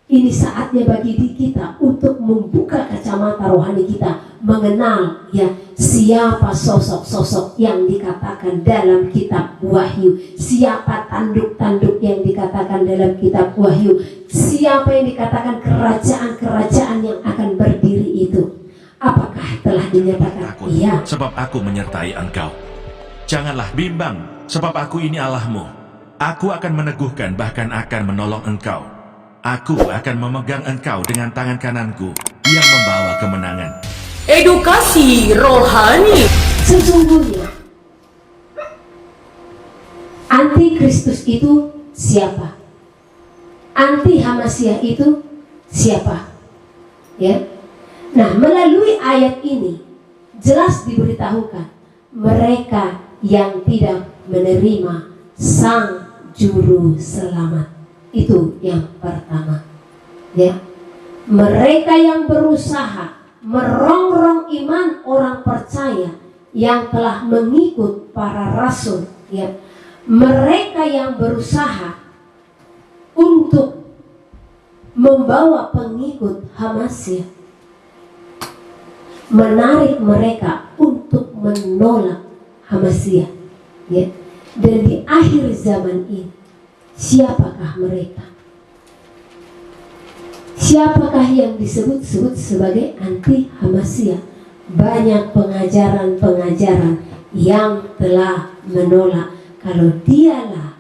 Ini saatnya bagi kita untuk membuka kacamata rohani kita, mengenal ya siapa sosok-sosok yang dikatakan dalam kitab Wahyu, siapa tanduk-tanduk yang dikatakan dalam kitab Wahyu, siapa yang dikatakan kerajaan-kerajaan yang akan berdiri itu. Apakah telah dinyatakan? Takut, Iya. sebab aku menyertai engkau. Janganlah bimbang, sebab aku ini Allahmu. Aku akan meneguhkan, bahkan akan menolong engkau. Aku akan memegang engkau dengan tangan kananku yang membawa kemenangan. Edukasi rohani. Sesungguhnya Antikristus itu siapa? Anti Hamasiah itu siapa? Ya. Nah, melalui ayat ini jelas diberitahukan mereka yang tidak menerima Sang Juru Selamat. Itu yang pertama. Ya. Mereka yang berusaha merongrong iman orang percaya yang telah mengikut para rasul, ya. Mereka yang berusaha untuk membawa pengikut Hamasiah, menarik mereka untuk menolak Hamasiah, ya. Dan di akhir zaman ini, siapakah mereka? Siapakah yang disebut-sebut sebagai anti Hamasiah? Banyak pengajaran-pengajaran yang telah menolak kalau dialah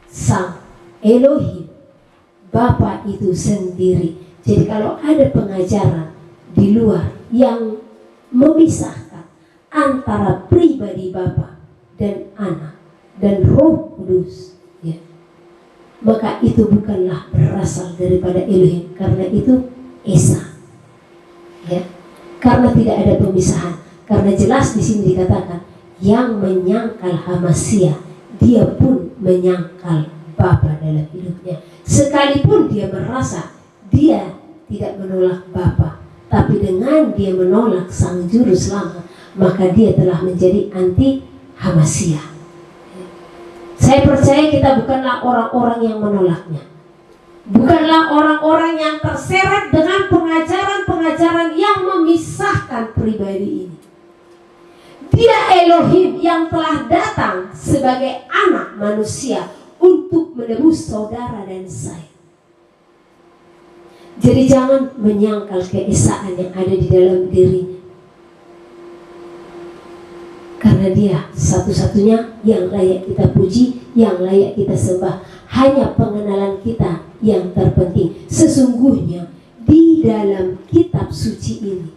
Sang Elohim, Bapa itu sendiri. Jadi kalau ada pengajaran di luar yang memisahkan antara pribadi Bapa dan Anak dan Roh Kudus, ya, maka itu bukanlah berasal daripada Elohim, karena itu Esa, ya. Karena tidak ada pemisahan, karena jelas di sini dikatakan yang menyangkal Hamasiah, dia pun menyangkal Bapa dalam hidupnya. Sekalipun dia merasa dia tidak menolak Bapa, tapi dengan dia menolak Sang Juru Selamat, maka dia telah menjadi anti Hamasiah. Saya percaya kita bukanlah orang-orang yang menolaknya, bukanlah orang-orang yang terseret dengan pengajaran-pengajaran yang memisahkan pribadi ini. Dia Elohim yang telah datang sebagai anak manusia untuk menebus saudara dan saya. Jadi jangan menyangkal keesaan yang ada di dalam dirinya, karena dia satu-satunya yang layak kita puji, yang layak kita sembah. Hanya pengenalan kita yang terpenting. Sesungguhnya di dalam kitab suci ini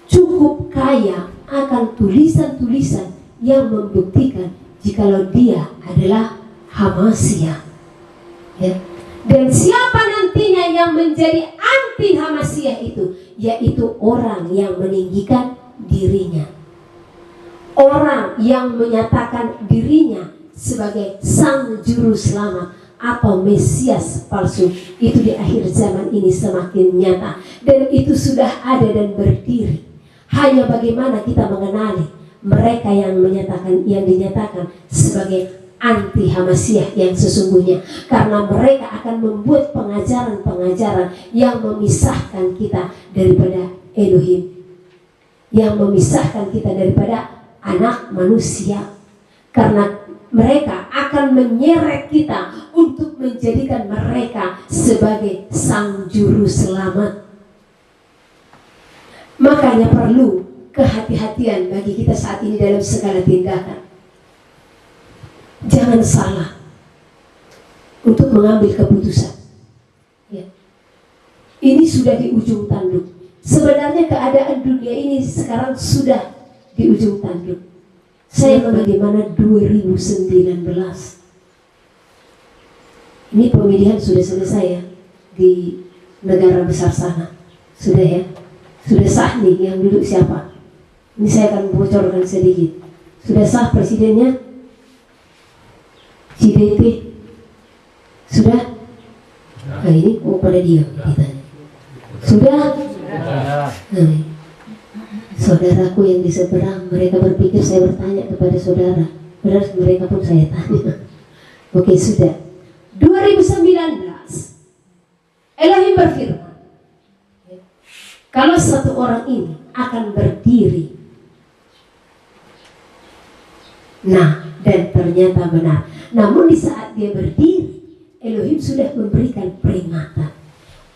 cukup kaya akan tulisan-tulisan yang membuktikan jikalau dia adalah Hamasiah, ya. Dan siapa nantinya yang menjadi anti Hamasiah itu? Yaitu orang yang meninggikan dirinya, orang yang menyatakan dirinya sebagai Sang Juru Selamat atau Mesias palsu. Itu di akhir zaman ini semakin nyata, dan itu sudah ada dan berdiri. Hanya bagaimana kita mengenali mereka yang dinyatakan sebagai anti Hamasiah yang sesungguhnya, karena mereka akan membuat pengajaran-pengajaran yang memisahkan kita daripada Elohim, yang memisahkan kita daripada anak manusia, karena mereka akan menyeret kita untuk menjadikan mereka sebagai Sang Juru Selamat. Makanya perlu kehati-hatian bagi kita saat ini dalam segala tindakan. Jangan salah untuk mengambil keputusan, ya. Ini sudah di ujung tanduk. Sebenarnya keadaan dunia ini sekarang sudah di ujung tanduk. Saya bagaimana 2019. Ini pemilihan sudah selesai, ya, di negara besar sana. Sudah, ya. Sudah sah nih yang duduk siapa. Ini saya akan bocorkan sedikit. Sudah sah presidennya CDT. Sudah? Nah, ini mau pada diam ditanya. Sudah? Nah, saudaraku yang di seberang, mereka berpikir saya bertanya kepada saudara, padahal mereka pun saya tanya. Oke, sudah. 2019 Elohim seorang ini akan berdiri. Nah, dan ternyata benar. Namun di saat dia berdiri, Elohim sudah memberikan peringatan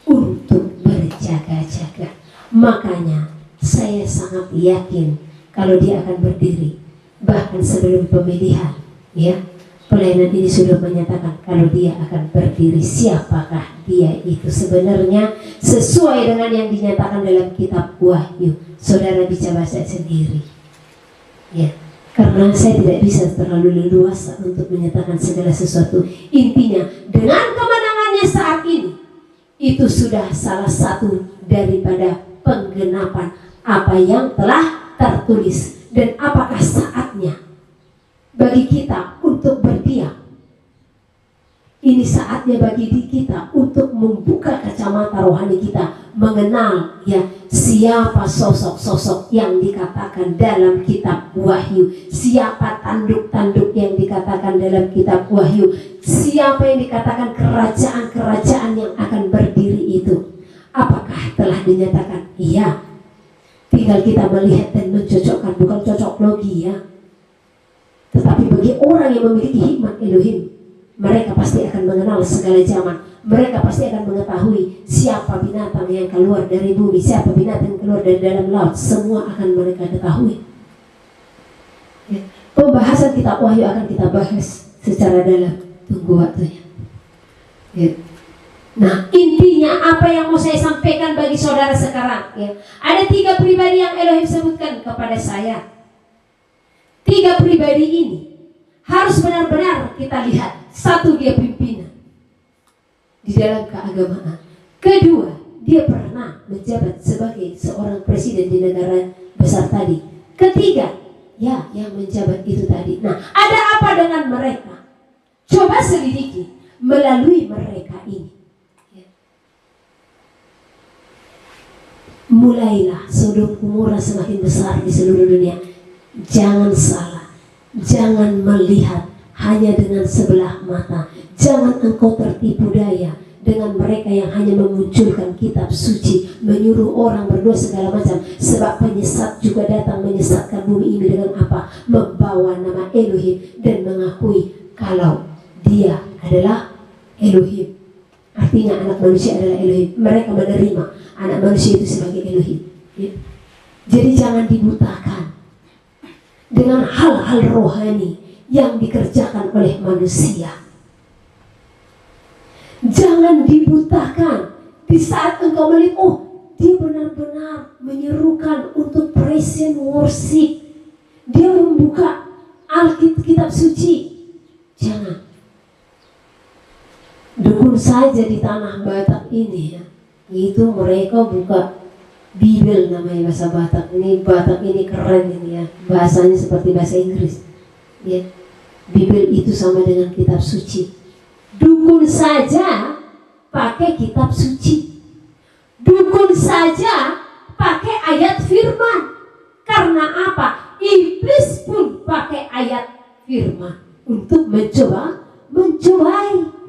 untuk berjaga-jaga. Makanya saya sangat yakin kalau dia akan berdiri. Bahkan sebelum pemilihan, ya, pelayanan ini sudah menyatakan kalau dia akan berdiri. Siapakah dia itu sebenarnya? Sesuai dengan yang dinyatakan dalam kitab Wahyu. Saudara bisa baca sendiri, ya, karena saya tidak bisa terlalu leluasa untuk menyatakan segala sesuatu. Intinya, dengan kemenangannya saat ini, itu sudah salah satu daripada penggenapan apa yang telah tertulis. Dan apakah saatnya bagi kita untuk berdiam? Ini saatnya bagi kita untuk membuka kacamata rohani kita, mengenal ya siapa sosok-sosok yang dikatakan dalam kitab Wahyu, siapa tanduk-tanduk yang dikatakan dalam kitab Wahyu, siapa yang dikatakan kerajaan-kerajaan yang akan berdiri itu. Apakah telah dinyatakan? Iya. Tinggal kita melihat dan mencocokkan, bukan cocok logi ya. Tetapi bagi orang yang memiliki hikmat Elohim, mereka pasti akan mengenal segala zaman. Mereka pasti akan mengetahui siapa binatang yang keluar dari bumi, siapa binatang yang keluar dari dalam laut. Semua akan mereka ketahui. Ya. Pembahasan kitab Wahyu akan kita bahas secara dalam. Tunggu waktunya. Ya. Nah, intinya apa yang mau saya sampaikan bagi saudara sekarang, ya. Ada 3 pribadi yang Elohim sebutkan kepada saya. 3 pribadi ini harus benar-benar kita lihat. 1, dia pimpinan di dalam keagamaan. 2, dia pernah menjabat sebagai seorang presiden di negara besar tadi. 3, ya, yang menjabat itu tadi. Nah, ada apa dengan mereka? Coba selidiki melalui mereka ini. Mulailah Sodom Gomora semakin besar di seluruh dunia. Jangan salah, jangan melihat hanya dengan sebelah mata. Jangan engkau tertipu daya dengan mereka yang hanya memunculkan kitab suci, menyuruh orang berdoa segala macam. Sebab penyesat juga datang menyesatkan bumi ini dengan apa? Membawa nama Elohim dan mengakui kalau dia adalah Elohim. Artinya anak manusia adalah Elohim. Mereka menerima anak manusia itu sebagai Elohim, ya. Jadi jangan dibutakan dengan hal-hal rohani yang dikerjakan oleh manusia. Jangan dibutakan di saat engkau melihat, oh, dia benar-benar menyerukan untuk praise and worship. Dia membuka Alkitab suci. Jangan. Dukun saja di tanah Batak ini, ya. Itu mereka buka Bibel, namanya bahasa Batak. Ini Batak ini keren ini ya. Bahasanya seperti bahasa Inggris. Ya. Bibel itu sama dengan kitab suci. Dukun saja pakai kitab suci. Dukun saja pakai ayat firman. Karena apa? Iblis pun pakai ayat firman untuk mencobai.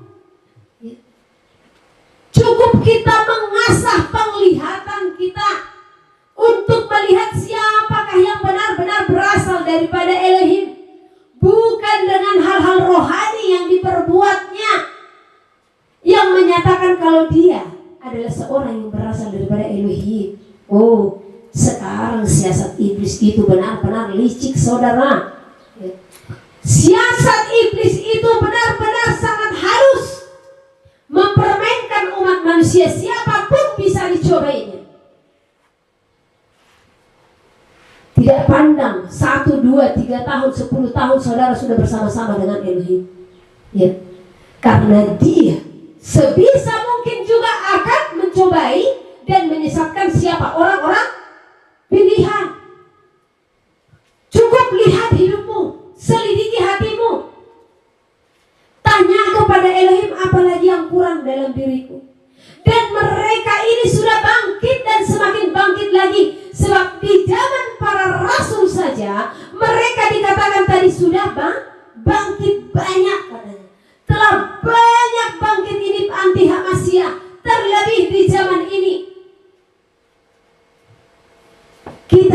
Cukup kita mengasah penglihatan kita untuk melihat siapakah yang benar-benar berasal daripada Elohim, bukan dengan hal-hal rohani yang diperbuatnya, yang menyatakan kalau dia adalah seorang yang berasal daripada Elohim. Oh, sekarang siasat iblis itu benar-benar licik, saudara. Siasat iblis itu benar-benar sangat halus, mempermainkan umat manusia. Siapapun bisa dicobainya. Tidak pandang 1, 2, 3 tahun, 10 tahun saudara sudah bersama-sama dengan Elohim, ya. Karena dia sebisa mungkin juga akan mencobai dan menyesatkan siapa? Orang-orang pilihan. Cukup lihat hidupmu, selidiki hatimu. Tanya kepada Elohim, apalagi yang kurang dalam diriku. Dan mereka ini sudah bangkit dan semakin bangkit lagi. Sebab di zaman para rasul saja mereka dikatakan tadi sudah bangkit banyak katanya. Telah banyak bangkit ini anti Hamasya, terlebih di zaman ini.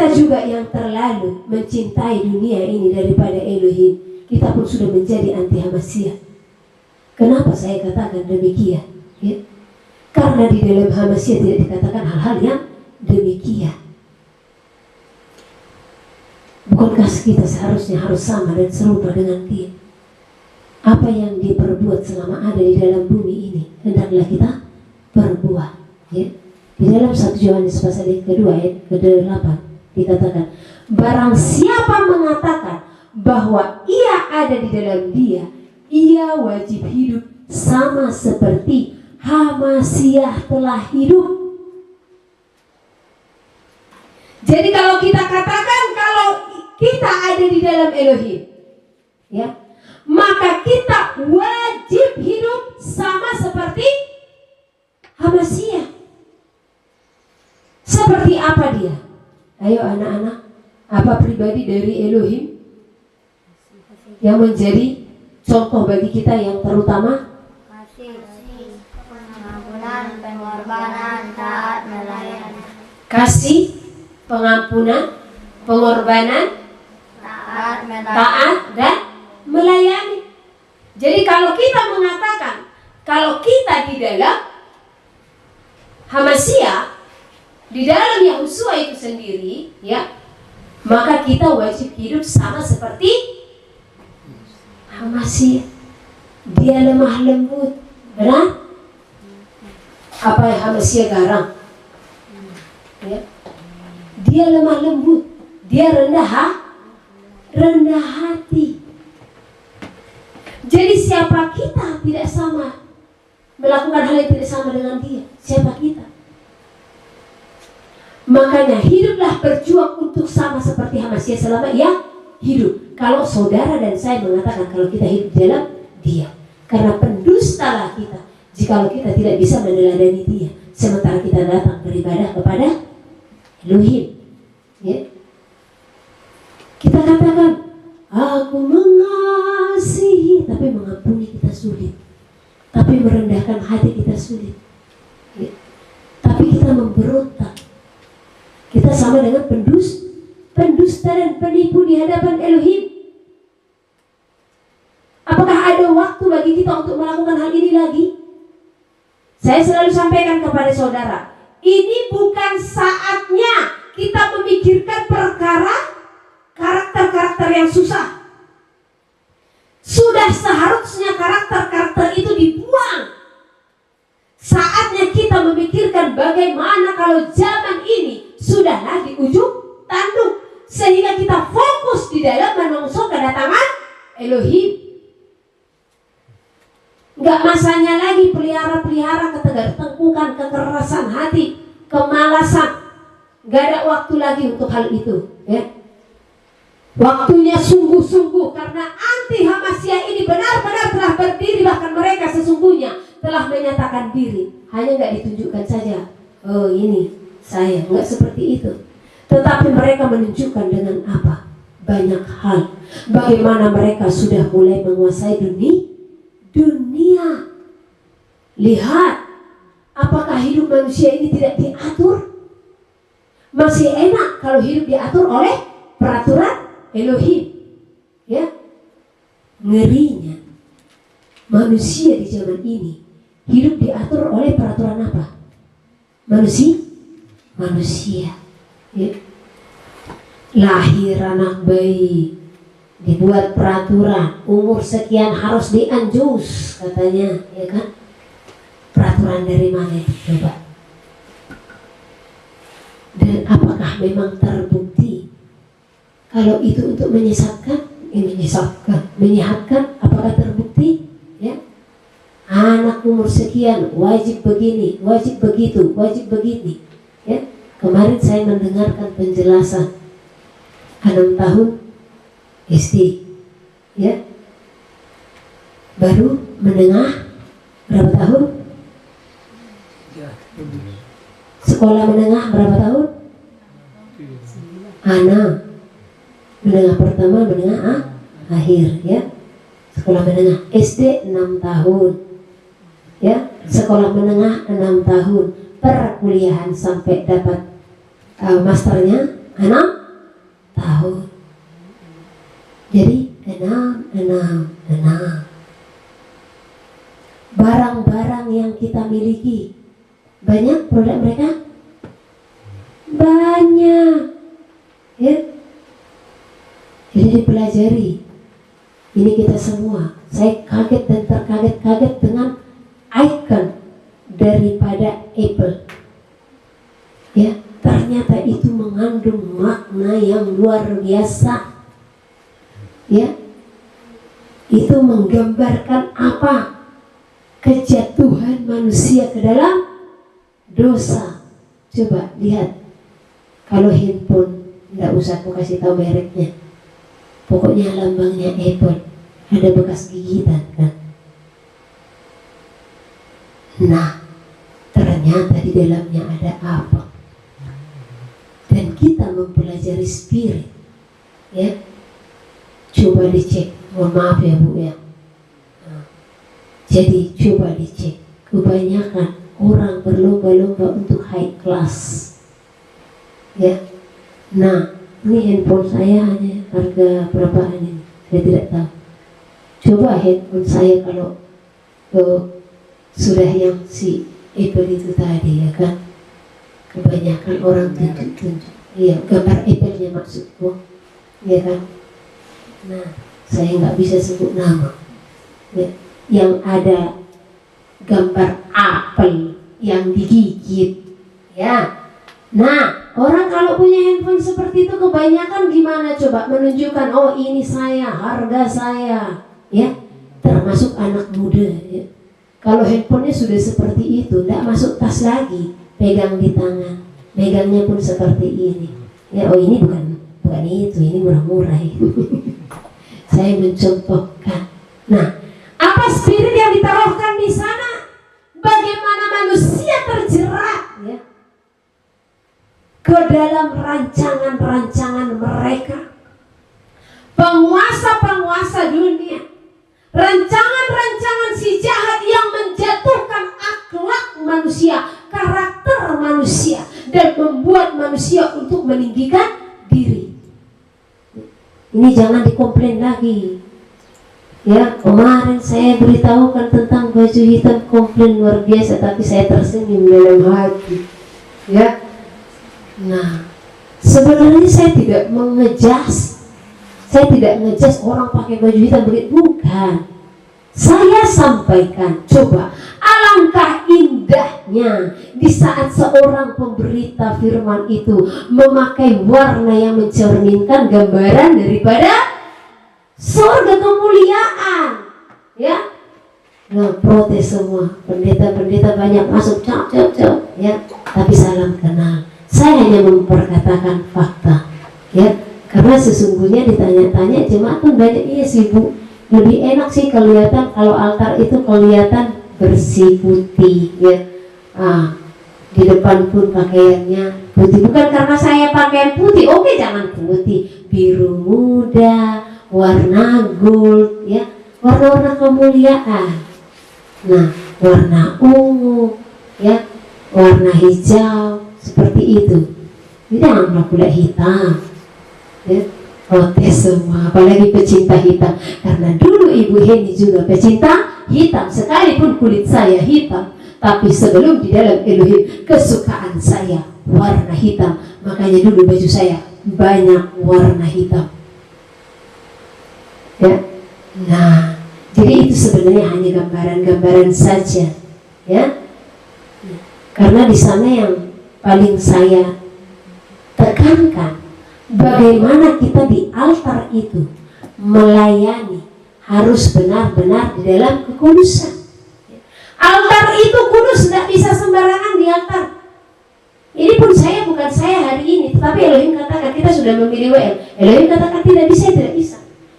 Kita juga yang terlalu mencintai dunia ini daripada Elohim, kita pun sudah menjadi anti Hamasiyah. Kenapa saya katakan demikian? Ya? Karena di dalam Hamasiyah tidak dikatakan hal-hal yang demikian. Bukankah kita seharusnya harus sama dan serupa dengan dia? Apa yang dia perbuat selama ada di dalam bumi ini, hendaklah kita perbuat. Ya? Di dalam 1 Yohanes pasal yang kedua ayat ke-8 dikatakan, barang siapa mengatakan bahwa ia ada di dalam dia, ia wajib hidup sama seperti Hamasiyah telah hidup. Jadi kalau kita katakan kalau kita ada di dalam Elohim, ya, maka kita wajib hidup sama seperti Hamasiyah. Seperti apa dia? Ayo anak-anak, apa pribadi dari Elohim yang menjadi contoh bagi kita yang terutama? Kasih, pengampunan, pengorbanan, taat, melayani. Kasih, pengampunan, pengorbanan, taat, dan melayani. Jadi kalau kita mengatakan kalau kita di dalam Hamasiyah, di dalam Yahusua itu sendiri, ya, maka kita wajib hidup sama seperti Hamasiyah. Dia lemah lembut, benar? Apa yang Hamasiyah garang? Ya. Dia lemah lembut, dia rendah hati. Jadi siapa kita tidak sama melakukan hal yang tidak sama dengan dia? Siapa kita? Makanya hiduplah berjuang untuk sama seperti Hamasiyah selama ia hidup. Kalau saudara dan saya mengatakan kalau kita hidup dalam dia, karena pendustalah kita jikalau kita tidak bisa meneladani dia, sementara kita datang beribadah kepada Elohim. Ya. Kita katakan aku mengasihi, tapi mengampuni kita sulit, tapi merendahkan hati kita sulit. Ya. Tapi kita memberontak. Kita sama dengan pendusta dan penipu di hadapan Elohim. Apakah ada waktu bagi kita untuk melakukan hal ini lagi? Saya selalu sampaikan kepada saudara, ini bukan saatnya kita memikirkan perkara karakter-karakter yang susah. Sudah seharusnya karakter-karakter itu dibuang. Saatnya kita memikirkan bagaimana kalau zaman ini sudahlah di ujung tanduk, sehingga kita fokus di dalam menungso kedatangan Elohim. Enggak masanya lagi pelihara-pelihara ketegar-tengkukan, kekerasan hati, kemalasan. Enggak ada waktu lagi untuk hal itu, ya. Waktunya sungguh-sungguh, karena anti Hamasiyah ini benar-benar telah berdiri, bahkan mereka sesungguhnya telah menyatakan diri. Hanya enggak ditunjukkan saja, oh ini saya, enggak seperti itu. Tetapi mereka menunjukkan dengan apa? Banyak hal. Bagaimana mereka sudah mulai menguasai dunia. Lihat, apakah hidup manusia ini tidak diatur? Masih enak kalau hidup diatur oleh peraturan Elohim. Ya, ngerinya manusia di zaman ini hidup diatur oleh peraturan apa? Manusia. Ya. Lahir anak bayi, dibuat peraturan, umur sekian harus dianjus katanya, ya kan? Peraturan dari mana itu coba? Dan apakah memang terbukti kalau itu untuk menyehatkan? Apakah terbukti? Ya, anak umur sekian wajib begini, wajib begitu, wajib begini. Ya, kemarin saya mendengarkan penjelasan 6 tahun SD, ya, baru menengah berapa tahun? Sekolah menengah berapa tahun? 6. Menengah pertama, menengah akhir, ya. Sekolah menengah SD 6 tahun, ya. Sekolah menengah 6 tahun, perkuliahan sampai dapat masternya tahun. Jadi 6. Barang-barang yang kita miliki banyak, produk mereka banyak, ya. Jadi dipelajari. Ini kita semua. Saya kaget dan terkaget-kaget dengan icon daripada Apple. Ya, ternyata itu mengandung makna yang luar biasa. Ya, itu menggambarkan apa? Kejatuhan manusia ke dalam dosa. Coba lihat, kalau handphone, nggak usah aku kasih tahu mereknya, pokoknya lambangnya Apple, ada bekas gigitan kan. Nah, ternyata di dalamnya ada apa? Dan kita mempelajari spirit, ya. Coba dicek, mohon maaf ya Bu ya. Jadi coba dicek, kebanyakan orang berlomba-lomba untuk high class, ya. Nah, ini handphone saya hanya harga berapa ini? Saya tidak tahu. Coba handphone saya kalau sudah yang si Apple itu tadi, ya kan? Kebanyakan orang tunjuk-tunjuk, iya, gambar Apple-nya maksudku, ya kan? Nah, saya nggak bisa sebut nama, ya. Yang ada gambar apel yang digigit, ya. Nah, orang kalau punya handphone seperti itu kebanyakan gimana coba? Menunjukkan, oh ini saya, harga saya, ya. Termasuk anak muda, ya. Kalau handphonenya sudah seperti itu, tidak masuk tas lagi, pegang di tangan, megangnya pun seperti ini. Ya, oh ini bukan itu, ini murah-murah. Ya. Saya mencontohkan. Nah, apa spirit yang ditaruhkan di sana? Bagaimana manusia terjerat, ya, ke dalam rancangan-rancangan mereka, penguasa-penguasa dunia, rancangan-rancangan si jahat yang menjatuhkan akhlak manusia, karakter manusia, dan membuat manusia untuk meninggikan diri. Ini jangan dikomplain lagi. Ya, kemarin saya beritahukan tentang baju hitam, komplain luar biasa, tapi saya tersenyum dalam hati. Ya, nah, sebenarnya saya tidak mengejas, saya tidak ngejas orang pakai baju hitam begitu, bukan. Saya sampaikan, coba alangkah indahnya di saat seorang pemberita firman itu memakai warna yang mencerminkan gambaran daripada surga kemuliaan, ya. Nah, protes semua, pendeta-pendeta banyak masuk, cok, ya. Tapi salam kenal. Saya hanya memperkatakan fakta, ya. Karena sesungguhnya ditanya-tanya jemaat pun banyak, iya sih Bu. Lebih enak sih kelihatan kalau altar itu kelihatan bersih putih, ya. Di depan pun pakaiannya putih. Bukan karena saya pakaian putih, oke jangan putih, biru muda, warna gold, ya, warna-warna kemuliaan. Nah, warna ungu, ya, warna hijau, seperti itu. Janganlah pula hitam, ya. Protes semua, apalagi pecinta hitam. Karena dulu Ibu Heni juga pecinta hitam, sekalipun kulit saya hitam, tapi sebelum di dalam Elohim kesukaan saya warna hitam. Makanya dulu baju saya banyak warna hitam. Ya, nah, jadi itu sebenarnya hanya gambaran-gambaran saja, ya. Karena di sana yang paling saya tekankan, bagaimana kita di altar itu melayani harus benar-benar di dalam kekudusan. Altar itu kudus, tidak bisa sembarangan di altar. Ini pun bukan saya hari ini, tetapi Elohim katakan kita sudah memilih WL. Elohim katakan tidak bisa.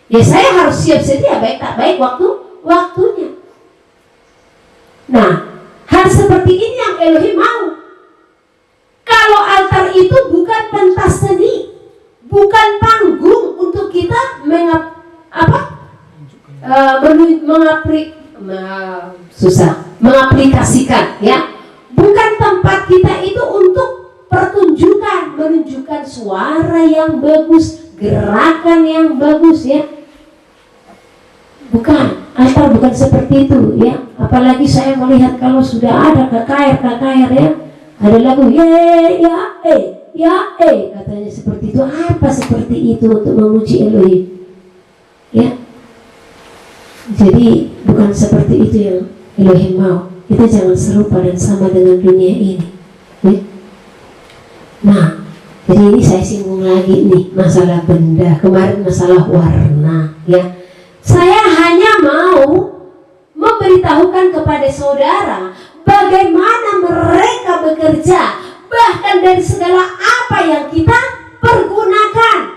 Ya saya harus siap sedia, baik tak baik waktunya. Nah, hal seperti ini yang Elohim mau. Kalau altar itu bukan pentas seni, bukan panggung untuk kita mengaplikasikan, ya. Bukan tempat kita itu untuk pertunjukan, menunjukkan suara yang bagus, gerakan yang bagus ya. Bukan, altar bukan seperti itu ya. Apalagi saya melihat kalau sudah ada KKR ya, ada lagu katanya seperti itu. Apa seperti itu untuk memuji Elohim ya? Jadi bukan seperti itu yang Elohim mau. Kita jangan serupa dan sama dengan dunia ini ya. Nah, jadi ini saya singgung lagi nih masalah benda, kemarin masalah warna ya. Saya hanya mau memberitahukan kepada saudara bagaimana mereka bekerja, bahkan dari segala apa yang kita pergunakan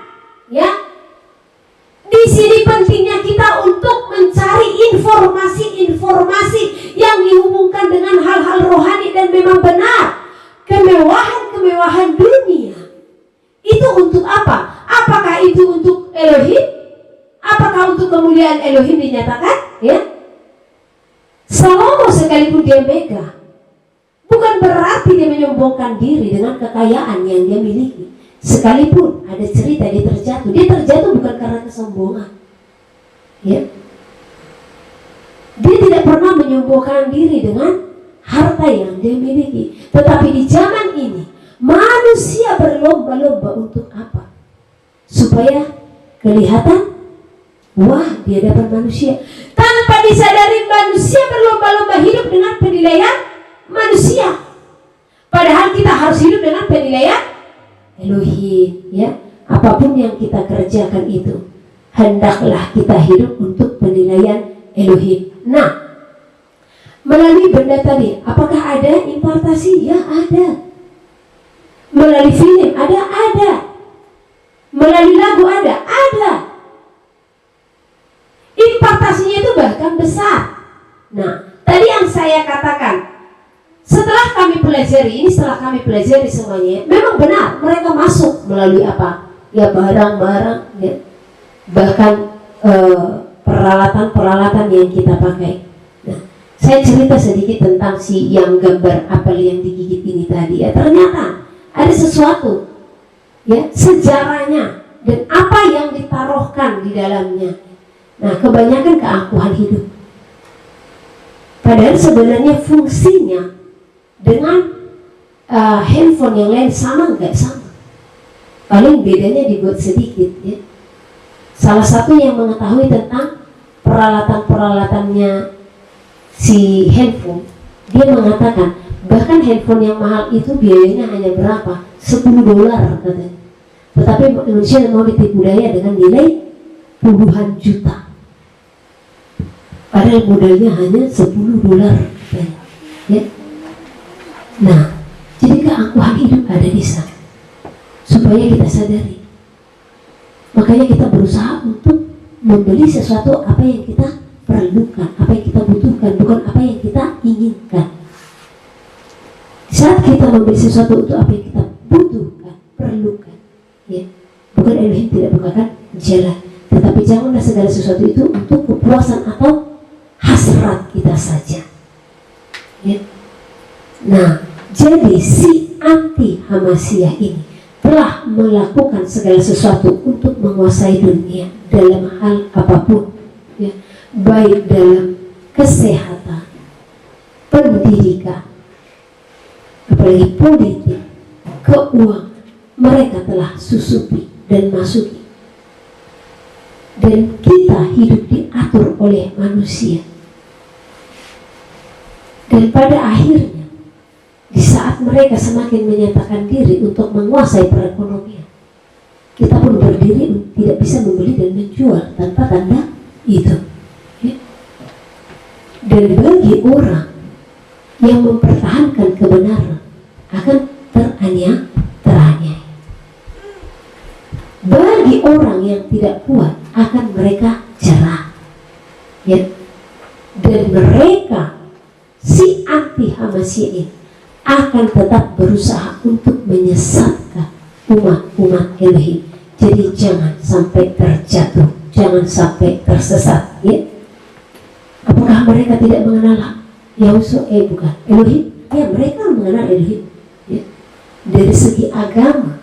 ya. Di sini pentingnya kita untuk mencari informasi-informasi yang dihubungkan dengan hal-hal rohani dan memang benar. Kemewahan-kemewahan dunia itu untuk apa? Apakah itu untuk Elohim? Apakah untuk kemuliaan Elohim dinyatakan? Ya, Salomo sekalipun dia megah, bukan berarti dia menyombongkan diri dengan kekayaan yang dia miliki. Sekalipun ada cerita dia terjatuh bukan karena kesombongan. Ya, dia tidak pernah menyombongkan diri dengan harta yang dia miliki. Tetapi di zaman ini manusia berlomba-lomba untuk apa? Supaya kelihatan, wah dia dapat manusia. Tanpa disadari manusia berlomba-lomba hidup dengan penilaian manusia. Padahal kita harus hidup dengan penilaian Elohim ya. Apapun yang kita kerjakan itu hendaklah kita hidup untuk penilaian Elohim. Nah, melalui benda tadi, apakah ada impartasi? Ya ada. Melalui film ada. Melalui lagu ada. Impartasinya itu bahkan besar. Nah, tadi yang saya katakan, setelah kami pelajari semuanya, memang benar mereka masuk melalui apa? Ya barang-barang, ya. Bahkan peralatan-peralatan yang kita pakai. Nah, saya cerita sedikit tentang si yang gambar apel yang digigit ini tadi. Ya, ternyata ada sesuatu, ya, sejarahnya dan apa yang ditaruhkan di dalamnya. Nah, kebanyakan keangkuhan hidup. Padahal sebenarnya fungsinya dengan handphone yang lain sama nggak sama. Paling bedanya dibuat sedikit ya. Salah satu yang mengetahui tentang peralatan-peralatannya si handphone, dia mengatakan bahkan handphone yang mahal itu biayanya hanya berapa? $10 katanya. Tetapi manusia mau ditipu daya dengan nilai puluhan juta. Padahal modalnya hanya $10 ya. Nah, jadi keangkuhan hidup ada di sana. Supaya kita sadari. Makanya kita berusaha untuk membeli sesuatu apa yang kita perlukan, apa yang kita butuhkan, bukan apa yang kita inginkan. Saat kita membeli sesuatu untuk apa yang kita butuhkan, perlukan, ya, bukan Elohim tidak bukakan jalan. Tetapi janganlah segala sesuatu itu untuk kepuasan atau hasrat kita saja. Ya. Nah, jadi si anti Hamasiah ini telah melakukan segala sesuatu untuk menguasai dunia dalam hal apapun, ya, baik dalam kesehatan, pendidikan, apalagi politik, keuangan. Mereka telah susupi dan masuki, dan kita hidup diatur oleh manusia. Dan pada akhirnya, di saat mereka semakin menyatakan diri untuk menguasai perekonomian, kita pun berdiri tidak bisa membeli dan menjual tanpa tanda itu. Ya. Dan bagi orang yang mempertahankan kebenaran akan teraniaya. Bagi orang yang tidak kuat akan mereka cerah. Ya. Dan mereka si anti Hamasiah ini akan tetap berusaha untuk menyesatkan umat-umat Elohim. Jadi jangan sampai terjatuh, jangan sampai tersesat. Ya. Apakah mereka tidak mengenal Yahushua? Bukan. Elohim? Ya, mereka mengenal Elohim. Ya. Dari segi agama,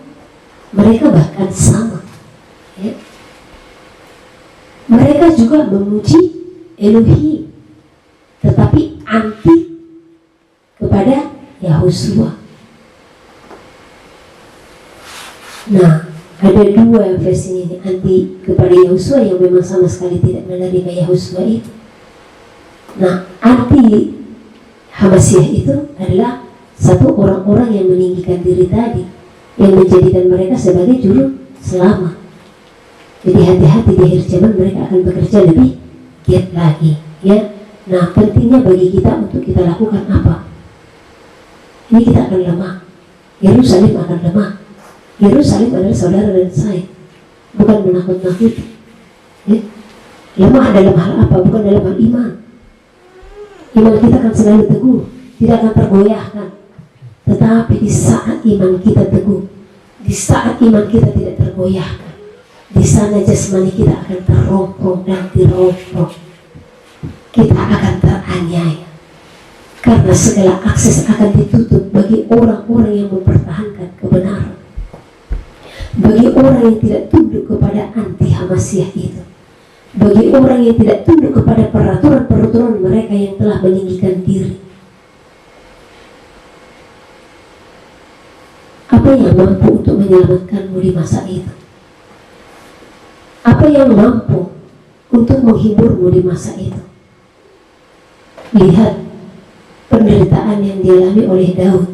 Mereka bahkan sama, ya. Mereka juga memuji Elohim, tetapi anti kepada Yahosua. Nah, ada dua versi ini, anti kepada Yahosua yang memang sama sekali tidak menerima Yahosua itu. Nah, anti Hamasiah itu adalah satu orang-orang yang meninggikan diri tadi, yang menjadikan mereka sebagai juru selamat. Jadi hati-hati, di akhir zaman mereka akan bekerja lebih giat lagi, ya. Nah, pentingnya bagi kita untuk kita lakukan apa? Ini kita akan lemah. Yerusalem akan lemah. Yerusalem adalah saudara dan saya, bukan menakut-nakuti, ya. Lemah dalam hal apa? Bukan dalam hal iman. Iman kita akan selalu teguh, tidak akan tergoyahkan. Tetapi di saat iman kita teguh, di saat iman kita tidak tergoyahkan, di sana jasmani kita akan terompong dan dirompong. Kita akan teraniaya, karena segala akses akan ditutup bagi orang-orang yang mempertahankan kebenaran, bagi orang yang tidak tunduk kepada anti Hamasiah itu, bagi orang yang tidak tunduk kepada peraturan-peraturan mereka yang telah meninggikan diri. Apa yang mampu untuk menyelamatkanmu di masa itu? Apa yang mampu untuk menghiburmu di masa itu? Lihat penderitaan yang dialami oleh Daud.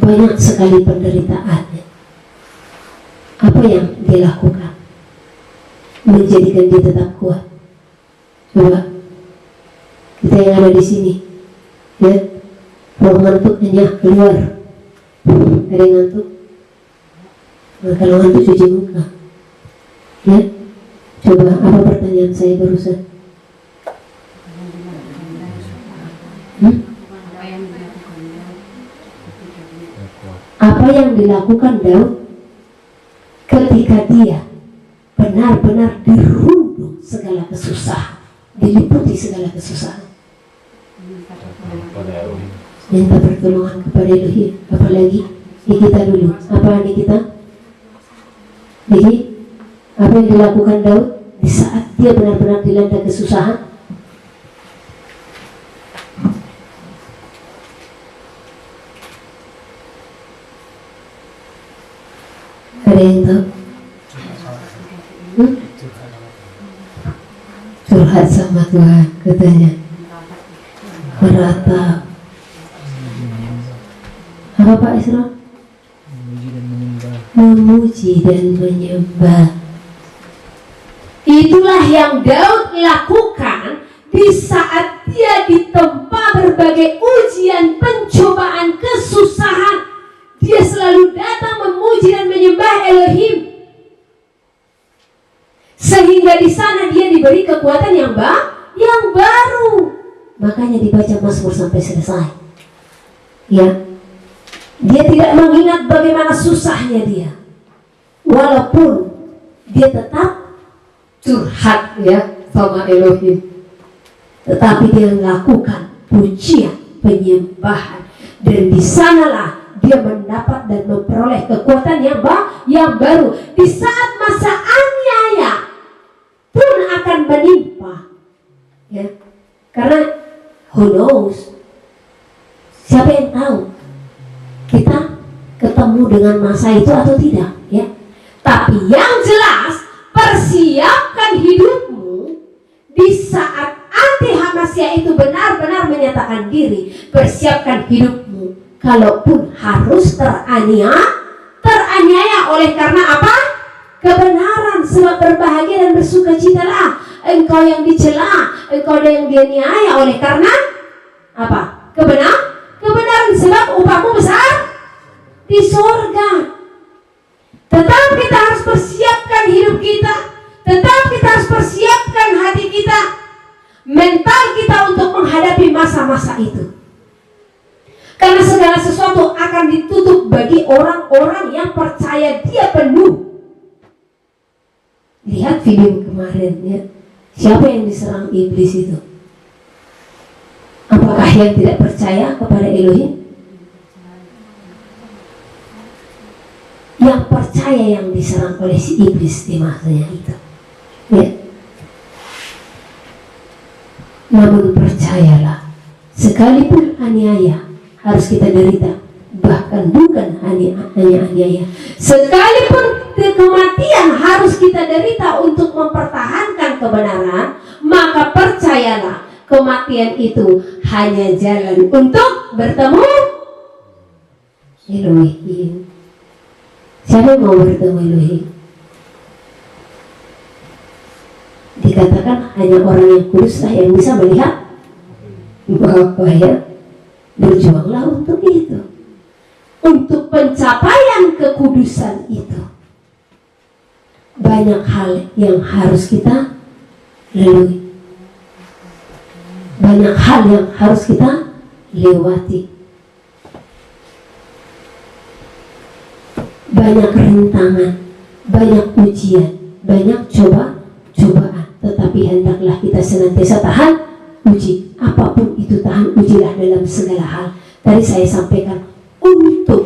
Banyak sekali penderitaannya. Apa yang dia lakukan menjadikan dia tetap kuat? Coba kita yang ada di sini, ya, kalau ngantuk hanya keluar. Ada yang ngantuk? Nah, kalau ngantuk cuci muka, ya. Coba, apa pertanyaan saya barusan? Apa yang dilakukan Daud ketika dia benar-benar dirundung segala kesusahan, diliputi segala kesusahan? Minta pertolongan kepada Elohim. Apalagi di kita dulu, apa di kita? Jadi apa yang dilakukan Daud di saat dia benar-benar dilanda kesusahan? Ada yang tahu? Curhat sama Tuhan, katanya. Meratap. Apa Pak Isra? Memuji dan menyembah. Itulah yang Daud lakukan di saat dia ditempa berbagai ujian, pencobaan, kesusahan. Dia selalu datang memuji dan menyembah Elohim, sehingga di sana dia diberi kekuatan yang baru. Makanya dibaca Mazmur sampai selesai, ya. Dia tidak mengingat bagaimana susahnya dia, walaupun dia tetap curhat, ya, sama Elohim, tetapi dia melakukan pujian, penyembahan, dan di sanalah dia mendapat dan memperoleh kekuatan yang baru. Di saat masa aniaya pun akan menimpa, ya, karena who knows, siapa yang tahu kita ketemu dengan masa itu atau tidak, ya. Tapi yang jelas, persiapkan hidupmu di saat anti Hamasiah itu benar-benar menyatakan diri. Persiapkan hidupmu, kalaupun harus teraniaya oleh karena apa? Kebenaran. Sebab berbahagia dan bersukacitalah engkau yang dicela, engkau yang dianiaya oleh karena apa? Kebenaran, sebab upahmu besar di surga. Tetap kita harus persiapkan hidup kita, tetap kita harus persiapkan hati kita, mental kita untuk menghadapi masa-masa itu. Karena segala sesuatu akan ditutup bagi orang-orang yang percaya dia penuh. Lihat video kemarin, ya. Siapa yang diserang iblis itu? Apakah yang tidak percaya kepada Elohim? Yang percaya saya yang diserang oleh si iblis di masanya itu. Ya. Namun percayalah, sekalipun aniaya harus kita derita, bahkan bukan hanya aniaya, sekalipun kematian harus kita derita untuk mempertahankan kebenaran, maka percayalah, kematian itu hanya jalan untuk bertemu Elohim. Siapa yang mau bertemu Elohim? Dikatakan hanya orang yang kuduslah yang bisa melihat Bapa ya. Berjuanglah untuk itu, untuk pencapaian kekudusan itu. Banyak hal yang harus kita lalui, banyak hal yang harus kita lewati, banyak rintangan, banyak ujian, banyak cobaan. Tetapi hendaklah kita senantiasa tahan uji. Apapun itu, tahan ujilah dalam segala hal. Tadi saya sampaikan, untuk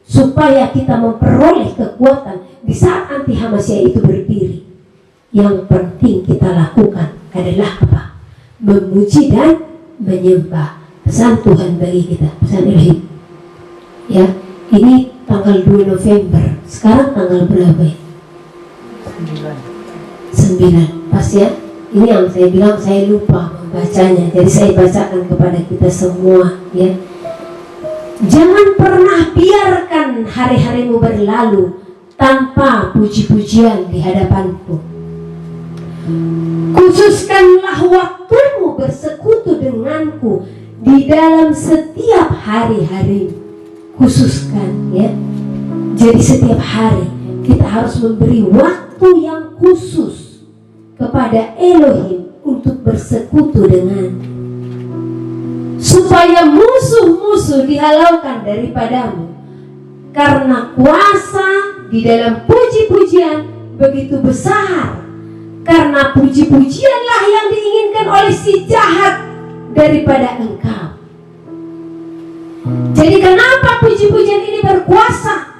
supaya kita memperoleh kekuatan di saat anti Hamasya itu berdiri, yang penting kita lakukan adalah apa? Memuji dan menyembah. Pesan Tuhan bagi kita, pesan Elohim. Ya, ini tanggal 2 November. Sekarang tanggal berapa ya? 9. Pas ya. Ini yang saya bilang saya lupa membacanya. Jadi saya bacakan kepada kita semua ya. Jangan pernah biarkan hari-harimu berlalu tanpa puji-pujian di hadapanku. Khususkanlah waktumu bersekutu denganku di dalam setiap hari-hari. Khususkan ya. Jadi setiap hari kita harus memberi waktu yang khusus kepada Elohim untuk bersekutu dengan, supaya musuh-musuh dihalaukan daripadamu, karena kuasa di dalam puji-pujian begitu besar. Karena puji-pujianlah yang diinginkan oleh si jahat daripada engkau. Jadi kenapa puji-pujian ini berkuasa?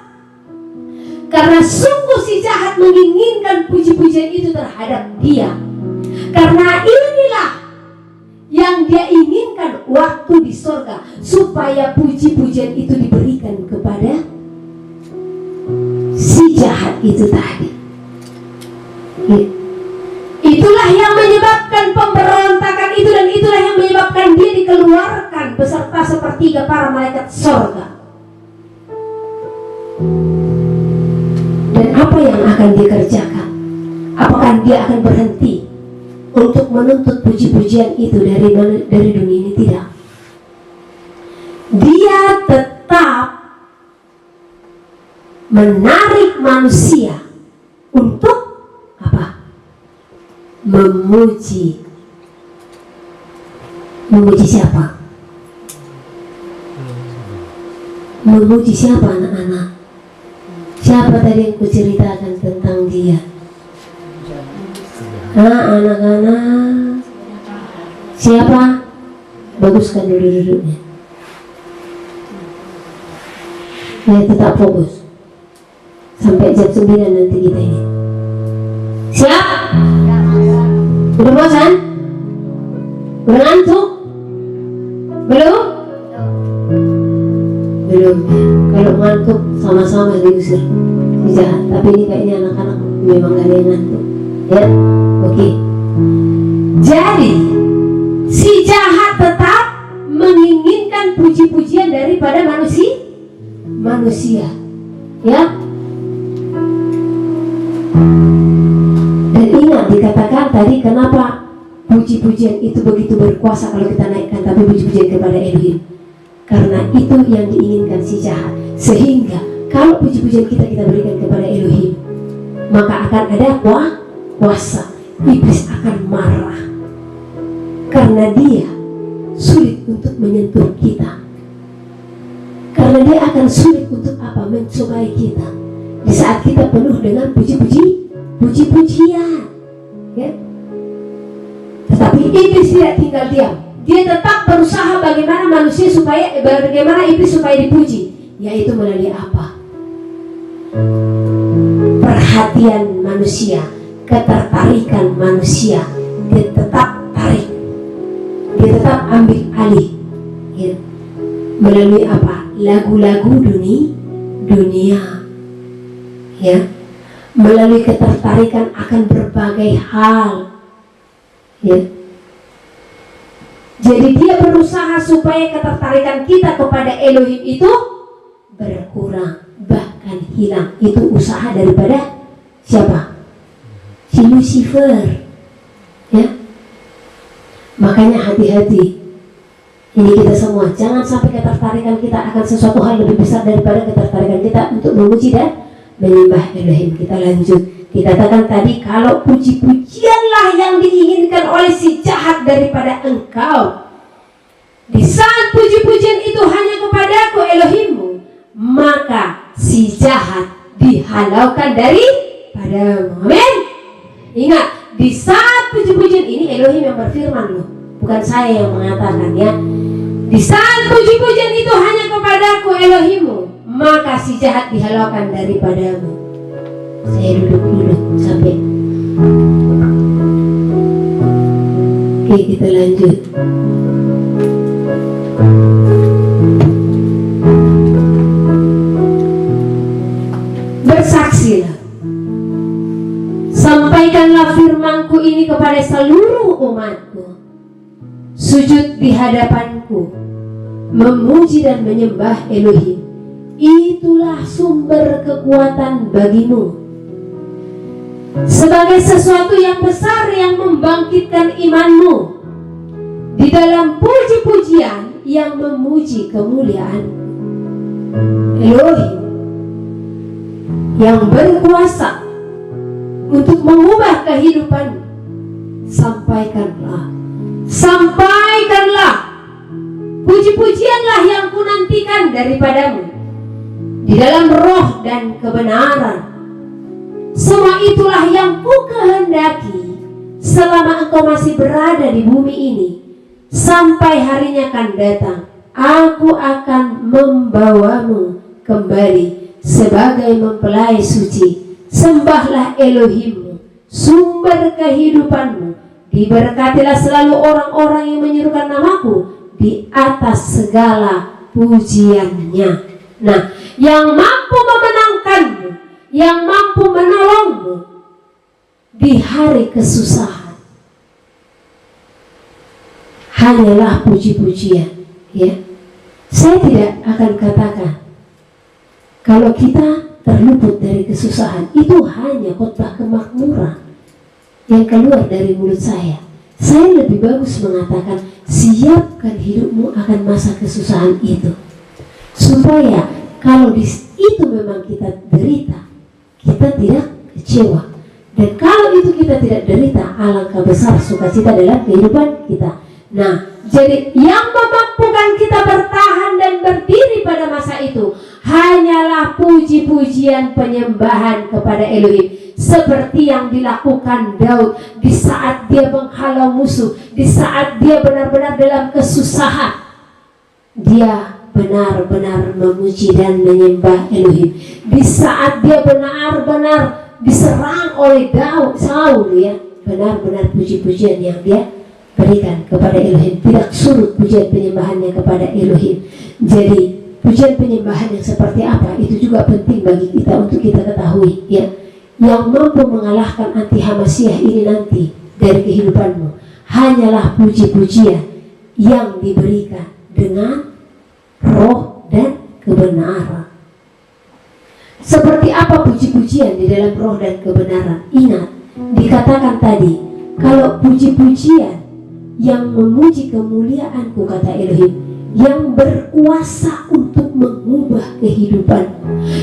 Karena sungguh si jahat menginginkan puji-pujian itu terhadap dia. Karena inilah yang dia inginkan waktu di sorga, supaya puji-pujian itu diberikan kepada si jahat itu tadi. Itulah yang menyebabkan pemberontakan itu, dan itulah yang menyebabkan dia dikeluarkan beserta sepertiga para malaikat sorga. Dan apa yang akan dia kerjakan? Apakah dia akan berhenti untuk menuntut puji-pujian itu dari dunia ini? Tidak. Dia tetap menarik manusia untuk apa? Memuji. Memuji siapa? Memuji siapa anak-anak? Siapa tadi yang kuceritakan tentang dia? Anak-anak. Siapa? Baguskan dulu duduknya. Ya, tetap fokus sampai jam 9 nanti kita ini. Siap? Udah bosan? Udah ngantuk? Belum? Belum. Kalau ngantuk sama-sama diusir si jahat. Tapi ini kayaknya anak-anak memang gak ada yang ngantuk ya. Oke. Jadi si jahat tetap menginginkan puji-pujian daripada manusia ya. Dan ingat dikatakan tadi, kenapa puji-pujian itu begitu berkuasa kalau kita naikkan tapi puji-pujian kepada Elohim? Karena itu yang diinginkan si jahat. Sehingga kalau puji-pujian kita berikan kepada Elohim, maka akan ada kuasa. Iblis akan marah karena dia sulit untuk menyentuh kita. Karena dia akan sulit untuk apa? Mencobai kita di saat kita penuh dengan puji-pujian ya. Tetapi iblis tidak tinggal diam. Dia tetap berusaha bagaimana iblis supaya dipuji, yaitu melalui apa? manusia, ketertarikan manusia, dia tetap tarik, dia tetap ambil alih, ya. Melalui apa? Lagu-lagu dunia, ya. Melalui ketertarikan akan berbagai hal, ya. Jadi dia berusaha supaya ketertarikan kita kepada Elohim itu berkurang, bahkan hilang. Itu usaha daripada siapa? Si Lucifer, ya. Makanya hati-hati. Ini kita semua, jangan sampai ketertarikan kita akan sesuatu hal lebih besar daripada ketertarikan kita untuk memuji dan menyembah Elohim. Kita lanjut. Dikatakan tadi, kalau puji-pujianlah yang diinginkan oleh si jahat daripada engkau. Di saat puji-pujian itu hanya kepadaku Elohimmu, maka si jahat dihalaukan daripadamu. Amin. Ingat, di saat puji-pujian ini Elohim yang berfirman loh, bukan saya yang mengatakan, ya. Di saat puji-pujian itu hanya kepadaku Elohimmu, maka si jahat dihalaukan daripadamu. Saya duduk sampai. Oke, kita lanjut. Bersaksilah, sampaikanlah firmanku ini kepada seluruh umatku. Sujud di hadapanku, memuji dan menyembah Elohim, itulah sumber kekuatan bagimu. Sebagai sesuatu yang besar yang membangkitkan imanmu di dalam puji-pujian yang memuji kemuliaan Elohim yang berkuasa untuk mengubah kehidupan. Sampaikanlah puji-pujianlah yang kunantikan daripadamu di dalam roh dan kebenaran. Semua itulah yang ku kehendaki selama engkau masih berada di bumi ini, sampai harinya akan datang. Aku akan membawamu kembali sebagai mempelai suci. Sembahlah Elohimmu, sumber kehidupanmu. Diberkatilah selalu orang-orang yang menyerukan namaku di atas segala pujiannya. Nah, yang mampu memenangkanmu, yang mampu menolongmu di hari kesusahan hanyalah puji-pujian, ya. Saya tidak akan katakan kalau kita terluput dari kesusahan itu hanya khotbah kemakmuran yang keluar dari mulut saya. Saya lebih bagus mengatakan, siapkan hidupmu akan masa kesusahan itu, supaya kalau itu memang kita derita, kita tidak kecewa. Dan kalau itu kita tidak derita, alangkah besar sukacita dalam kehidupan kita. Nah, jadi yang memampukan kita bertahan dan berdiri pada masa itu hanyalah puji-pujian penyembahan kepada Elohim, seperti yang dilakukan Daud di saat dia menghalau musuh, di saat dia benar-benar dalam kesusahan. Dia benar-benar memuji dan menyembah Elohim. Di saat dia benar-benar diserang oleh Saul, ya, benar-benar puji-pujian yang dia berikan kepada Elohim, tidak surut pujian penyembahannya kepada Elohim. Jadi pujian penyembahan yang seperti apa itu juga penting bagi kita untuk kita ketahui, ya. Yang mampu mengalahkan anti Hamasiah ini nanti dari kehidupanmu hanyalah puji-pujian yang diberikan dengan roh dan kebenaran. Seperti apa puji-pujian di dalam roh dan kebenaran? Ingat, dikatakan tadi, kalau puji-pujian yang memuji kemuliaanku, kata Elohim, yang berkuasa untuk mengubah kehidupan.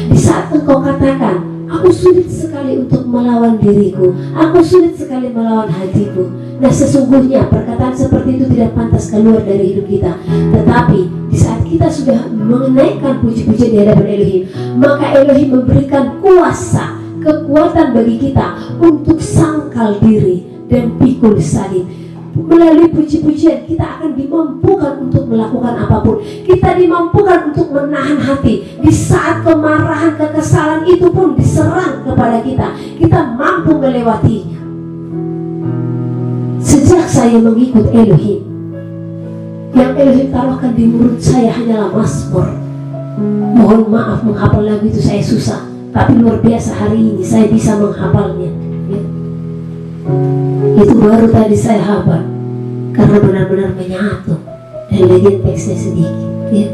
Di saat engkau katakan, aku sulit sekali untuk melawan diriku, aku sulit sekali melawan hatiku. Nah, sesungguhnya perkataan seperti itu tidak pantas keluar dari hidup kita. Tetapi di saat kita sudah menaikkan puji-pujian di hadapan Elohim, maka Elohim memberikan kuasa, kekuatan bagi kita untuk sangkal diri dan pikul salib. melalui puji-pujian kita akan dimampukan untuk melakukan apapun. Kita dimampukan untuk menahan hati. Di saat kemarahan, kekesalan itu pun diserang kepada kita, kita mampu melewatinya. Sejak saya mengikut Elohim, yang Elohim taruhkan di mulut saya hanyalah Mazmur. Mohon maaf, menghafal lagu itu saya susah, tapi luar biasa hari ini saya bisa menghafalnya. Itu baru tadi saya hafal karena benar-benar menyatu dan bagian teksnya sedikit, ya.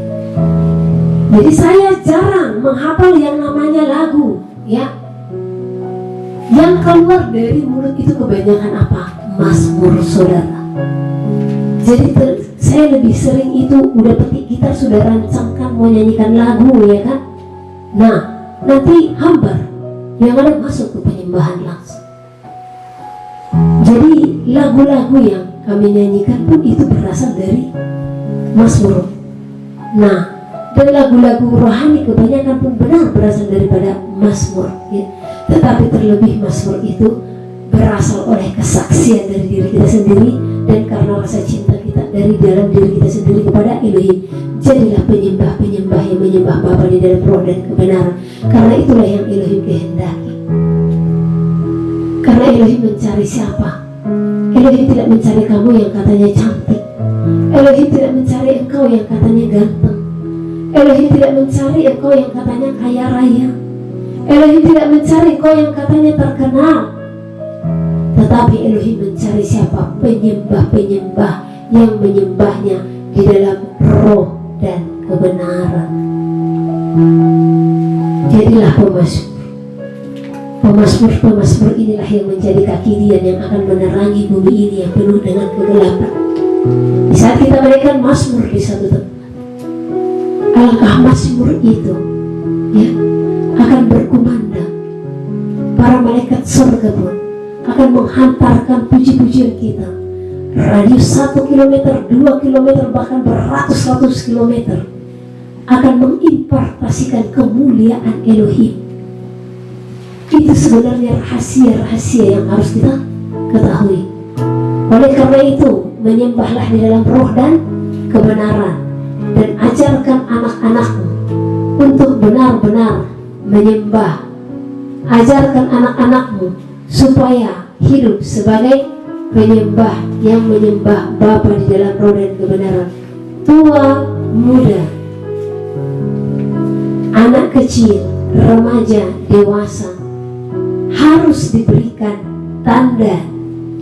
Jadi saya jarang menghafal yang namanya lagu, ya. Yang keluar dari mulut itu kebanyakan apa? Mazmur, saudara. Jadi saya lebih sering itu udah petik gitar, sudah rancangkan mau nyanyikan lagu, ya kan. Nah, nanti hambar yang ada masuk ke penyembahan langsung. Jadi lagu-lagu yang kami nyanyikan pun itu berasal dari Mazmur. Nah, dan lagu-lagu rohani kebanyakan pun benar berasal daripada Mazmur, ya. Tetapi terlebih Mazmur itu berasal oleh kesaksian dari diri kita sendiri dan karena rasa cinta kita dari dalam diri kita sendiri kepada Elohim. Jadilah penyembah-penyembah yang menyembah Bapa di dalam roh dan kebenaran, karena itulah yang Elohim kehendaki. Karena Elohim mencari siapa? Elohim tidak mencari kamu yang katanya cantik. Elohim tidak mencari engkau yang katanya ganteng. Elohim tidak mencari engkau yang katanya kaya raya. Elohim tidak mencari engkau yang katanya terkenal. Tetapi Elohim mencari siapa? Penyembah-penyembah yang menyembahnya di dalam roh dan kebenaran. Jadilah pemazmur. Pemazmur inilah yang menjadi kaki dia yang akan menerangi bumi ini yang penuh dengan kegelapan. Di saat kita menaikkan mazmur di satu tempat, alangkah mazmur itu, ya, akan berkumandang. Para malaikat surga pun akan menghantarkan puji-pujian kita. Radius 1 km, 2 km, bahkan beratus-ratus kilometer akan mengimpartasikan kemuliaan Elohim. Itu sebenarnya rahasia-rahasia yang harus kita ketahui. Oleh karena itu, menyembahlah di dalam roh dan kebenaran, dan ajarkan anak-anakmu untuk benar-benar menyembah. Ajarkan anak-anakmu supaya hidup sebagai penyembah yang menyembah Bapa di dalam roh dan kebenaran. Tua, muda, anak kecil, remaja, dewasa harus diberikan tanda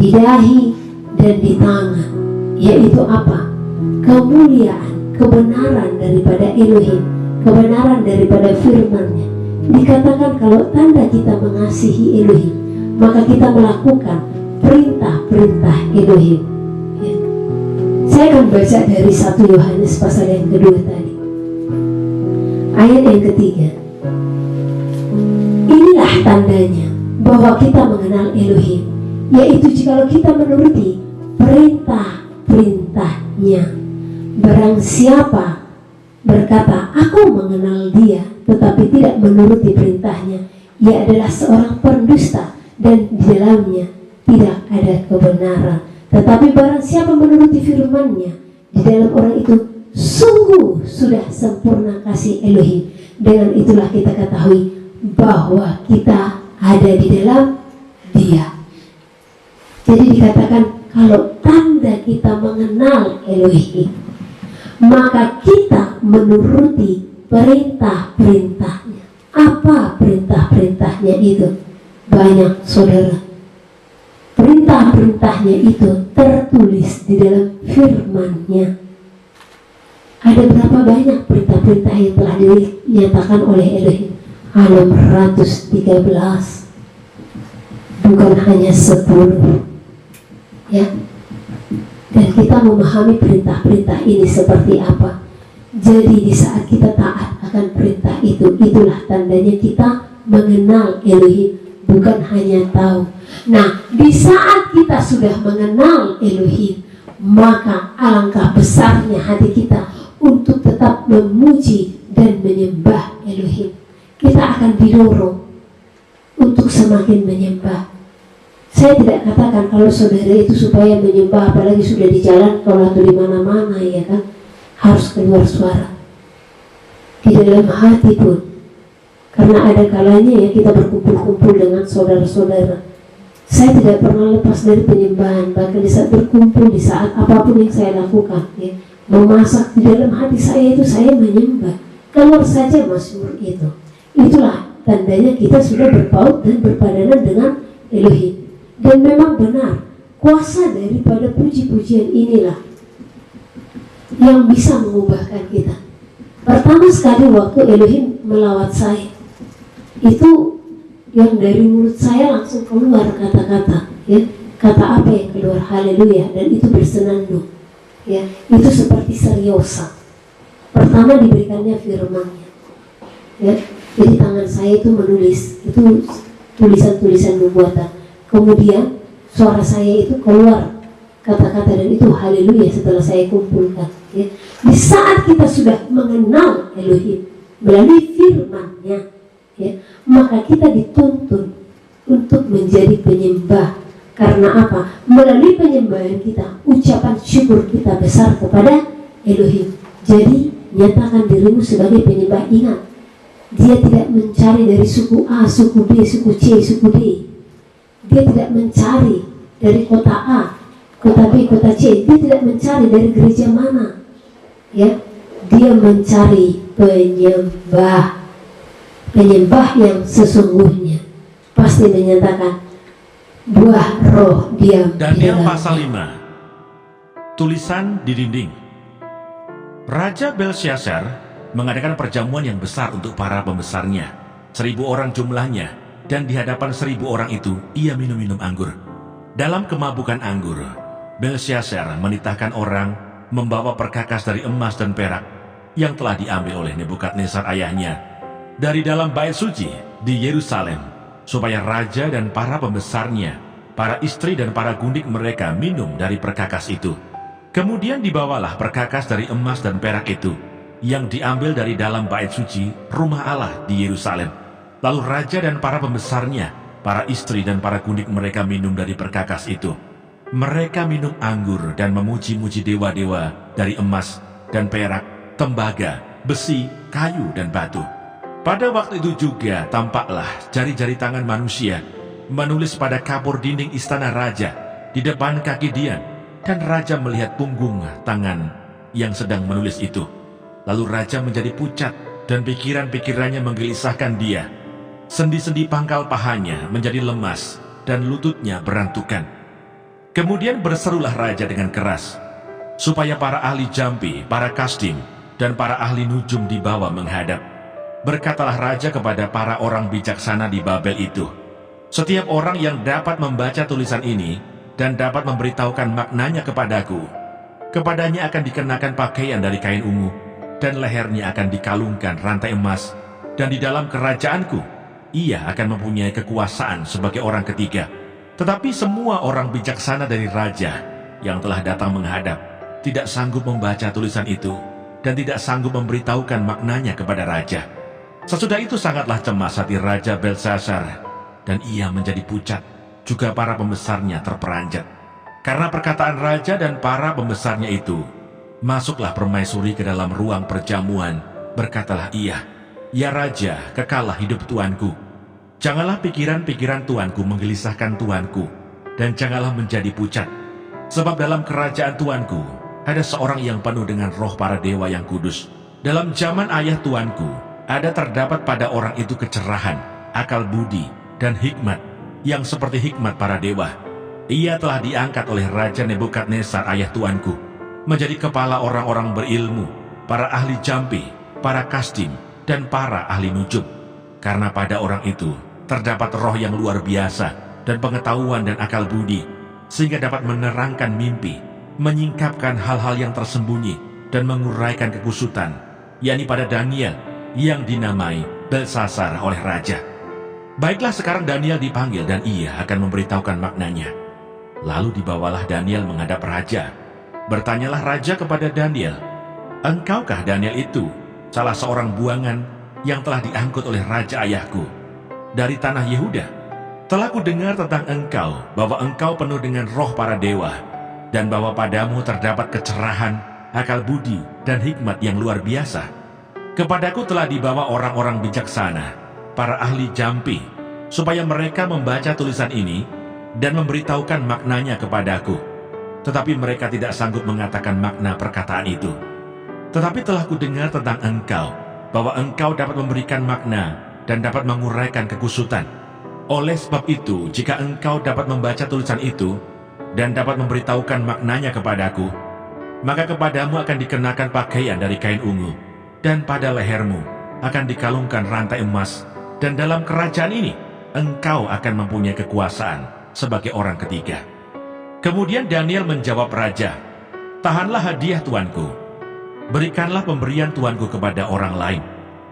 di dahi dan di tangan, yaitu apa? Kemuliaan, kebenaran daripada Elohim, kebenaran daripada firman-Nya. Dikatakan kalau tanda kita mengasihi Elohim, maka kita melakukan perintah-perintah Elohim, ya. Saya akan baca dari 1 Yohanes pasal yang kedua tadi, ayat yang ketiga. Inilah tandanya bahwa kita mengenal Elohim, yaitu jikalau kita menuruti perintah-perintahnya. Barang siapa berkata, aku mengenal dia, tetapi tidak menuruti perintahnya, ia adalah seorang pendusta, dan di dalamnya tidak ada kebenaran. Tetapi barang siapa menuruti firman-Nya, di dalam orang itu sungguh sudah sempurna kasih Elohim. Dengan itulah kita ketahui bahwa kita ada di dalam Dia. Jadi dikatakan kalau tanda kita mengenal Elohim, maka kita menuruti perintah-perintahnya. Apa perintah-perintahnya itu? Banyak, saudara. Perintah-perintahnya itu tertulis di dalam firman-Nya. Ada berapa banyak perintah-perintah yang telah dinyatakan oleh Elohim? 613, bukan hanya 10, ya. Dan kita memahami perintah-perintah ini seperti apa. Jadi di saat kita taat akan perintah itu, itulah tandanya kita mengenal Elohim, bukan hanya tahu. Nah, di saat kita sudah mengenal Elohim, maka alangkah besarnya hati kita untuk tetap memuji dan menyembah Elohim. Kita akan didorong untuk semakin menyembah. Saya tidak katakan kalau saudara itu supaya menyembah, apalagi sudah di jalan kalau atau di mana-mana, ya kan, harus keluar suara. Di dalam hati pun, karena ada kalanya ya kita berkumpul-kumpul dengan saudara-saudara. Saya tidak pernah lepas dari penyembahan, bahkan di saat berkumpul, di saat apapun yang saya lakukan, ya, memasak, di dalam hati saya itu saya menyembah. Keluar saja mazmur itu. Itulah tandanya kita sudah berpaut dan berpadanan dengan Elohim. Dan memang benar, kuasa daripada puji-pujian inilah yang bisa mengubahkan kita. Pertama sekali waktu Elohim melawat saya, itu yang dari mulut saya langsung keluar kata-kata, ya, kata apa yang keluar? Haleluya. Dan itu bersenandung, ya, itu seperti seriosa. Pertama diberikannya firman-Nya, ya, jadi tangan saya itu menulis, itu tulisan-tulisan nubuatan. Kemudian suara saya itu keluar kata-kata, dan itu haleluya setelah saya kumpulkan, ya. Di saat kita sudah mengenal Elohim melalui firman-Nya, ya, maka kita dituntun untuk menjadi penyembah. Karena apa? Melalui penyembahan kita, ucapan syukur kita besar kepada Elohim. Jadi nyatakan dirimu sebagai penyembah. Ingat, dia tidak mencari dari suku A, suku B, suku C, suku D. Dia tidak mencari dari kota A, kota B, kota C. Dia tidak mencari dari gereja mana, ya. Dia mencari penyembah. Penyembah yang sesungguhnya pasti menyatakan buah roh diam di Daniel dalamnya. pasal 5. Tulisan di dinding. Raja Belsyazar mengadakan perjamuan yang besar untuk para pembesarnya, 1000 orang jumlahnya, dan di hadapan 1000 orang itu ia minum-minum anggur. Dalam kemabukan anggur, Belsyazar menitahkan orang membawa perkakas dari emas dan perak yang telah diambil oleh Nebukadnezar ayahnya dari dalam bait suci di Yerusalem, supaya raja dan para pembesarnya, para istri dan para gundik mereka minum dari perkakas itu. Kemudian dibawalah perkakas dari emas dan perak itu yang diambil dari dalam bait suci rumah Allah di Yerusalem. Lalu raja dan para pembesarnya, para istri dan para gundik mereka minum dari perkakas itu. Mereka minum anggur dan memuji-muji dewa-dewa dari emas dan perak, tembaga, besi, kayu, dan batu. Pada waktu itu juga tampaklah jari-jari tangan manusia menulis pada kapur dinding istana raja di depan kaki Dian, dan raja melihat punggung tangan yang sedang menulis itu. Lalu raja menjadi pucat dan pikiran-pikirannya menggelisahkan dia. Sendi-sendi pangkal pahanya menjadi lemas dan lututnya berantukan. Kemudian berserulah raja dengan keras, supaya para ahli jampi, para kasdim, dan para ahli nujum dibawa menghadap. Berkatalah raja kepada para orang bijaksana di Babel itu, setiap orang yang dapat membaca tulisan ini dan dapat memberitahukan maknanya kepadaku, kepadanya akan dikenakan pakaian dari kain ungu, dan lehernya akan dikalungkan rantai emas, dan di dalam kerajaanku ia akan mempunyai kekuasaan sebagai orang ketiga. Tetapi semua orang bijaksana dari raja yang telah datang menghadap tidak sanggup membaca tulisan itu dan tidak sanggup memberitahukan maknanya kepada raja. Sesudah itu sangatlah cemas hati Raja Belsyazar, dan ia menjadi pucat, juga para pembesarnya terperanjat. Karena perkataan raja dan para pembesarnya itu, masuklah permaisuri ke dalam ruang perjamuan. Berkatalah ia, "Ya Raja, kekallah hidup tuanku. Janganlah pikiran-pikiran tuanku menggelisahkan tuanku, dan janganlah menjadi pucat. Sebab dalam kerajaan tuanku ada seorang yang penuh dengan roh para dewa yang kudus. Dalam zaman ayah tuanku, ada terdapat pada orang itu kecerahan, akal budi, dan hikmat, yang seperti hikmat para dewa. Ia telah diangkat oleh Raja Nebukadnezar ayah tuanku, menjadi kepala orang-orang berilmu, para ahli jampi, para kasdim, dan para ahli nujum. Karena pada orang itu terdapat roh yang luar biasa, dan pengetahuan dan akal budi, sehingga dapat menerangkan mimpi, menyingkapkan hal-hal yang tersembunyi, dan menguraikan kekusutan, yakni pada Daniel, yang dinamai Belsyazar oleh raja. Baiklah, sekarang Daniel dipanggil dan ia akan memberitahukan maknanya. Lalu dibawalah Daniel menghadap raja. Bertanyalah raja kepada Daniel, "Engkaukah Daniel itu, salah seorang buangan yang telah diangkut oleh raja ayahku dari tanah Yehuda?" Telah kudengar tentang engkau, bahwa engkau penuh dengan roh para dewa, dan bahwa padamu terdapat kecerahan, akal budi, dan hikmat yang luar biasa. Kepadaku telah dibawa orang-orang bijaksana, para ahli jampi, supaya mereka membaca tulisan ini dan memberitahukan maknanya kepadaku. Tetapi mereka tidak sanggup mengatakan makna perkataan itu. Tetapi telah kudengar tentang engkau, bahwa engkau dapat memberikan makna dan dapat menguraikan kekusutan. Oleh sebab itu, jika engkau dapat membaca tulisan itu dan dapat memberitahukan maknanya kepadaku, maka kepadamu akan dikenakan pakaian dari kain ungu, dan pada lehermu akan dikalungkan rantai emas, dan dalam kerajaan ini engkau akan mempunyai kekuasaan sebagai orang ketiga. Kemudian Daniel menjawab raja, "Tahanlah hadiah tuanku, berikanlah pemberian tuanku kepada orang lain.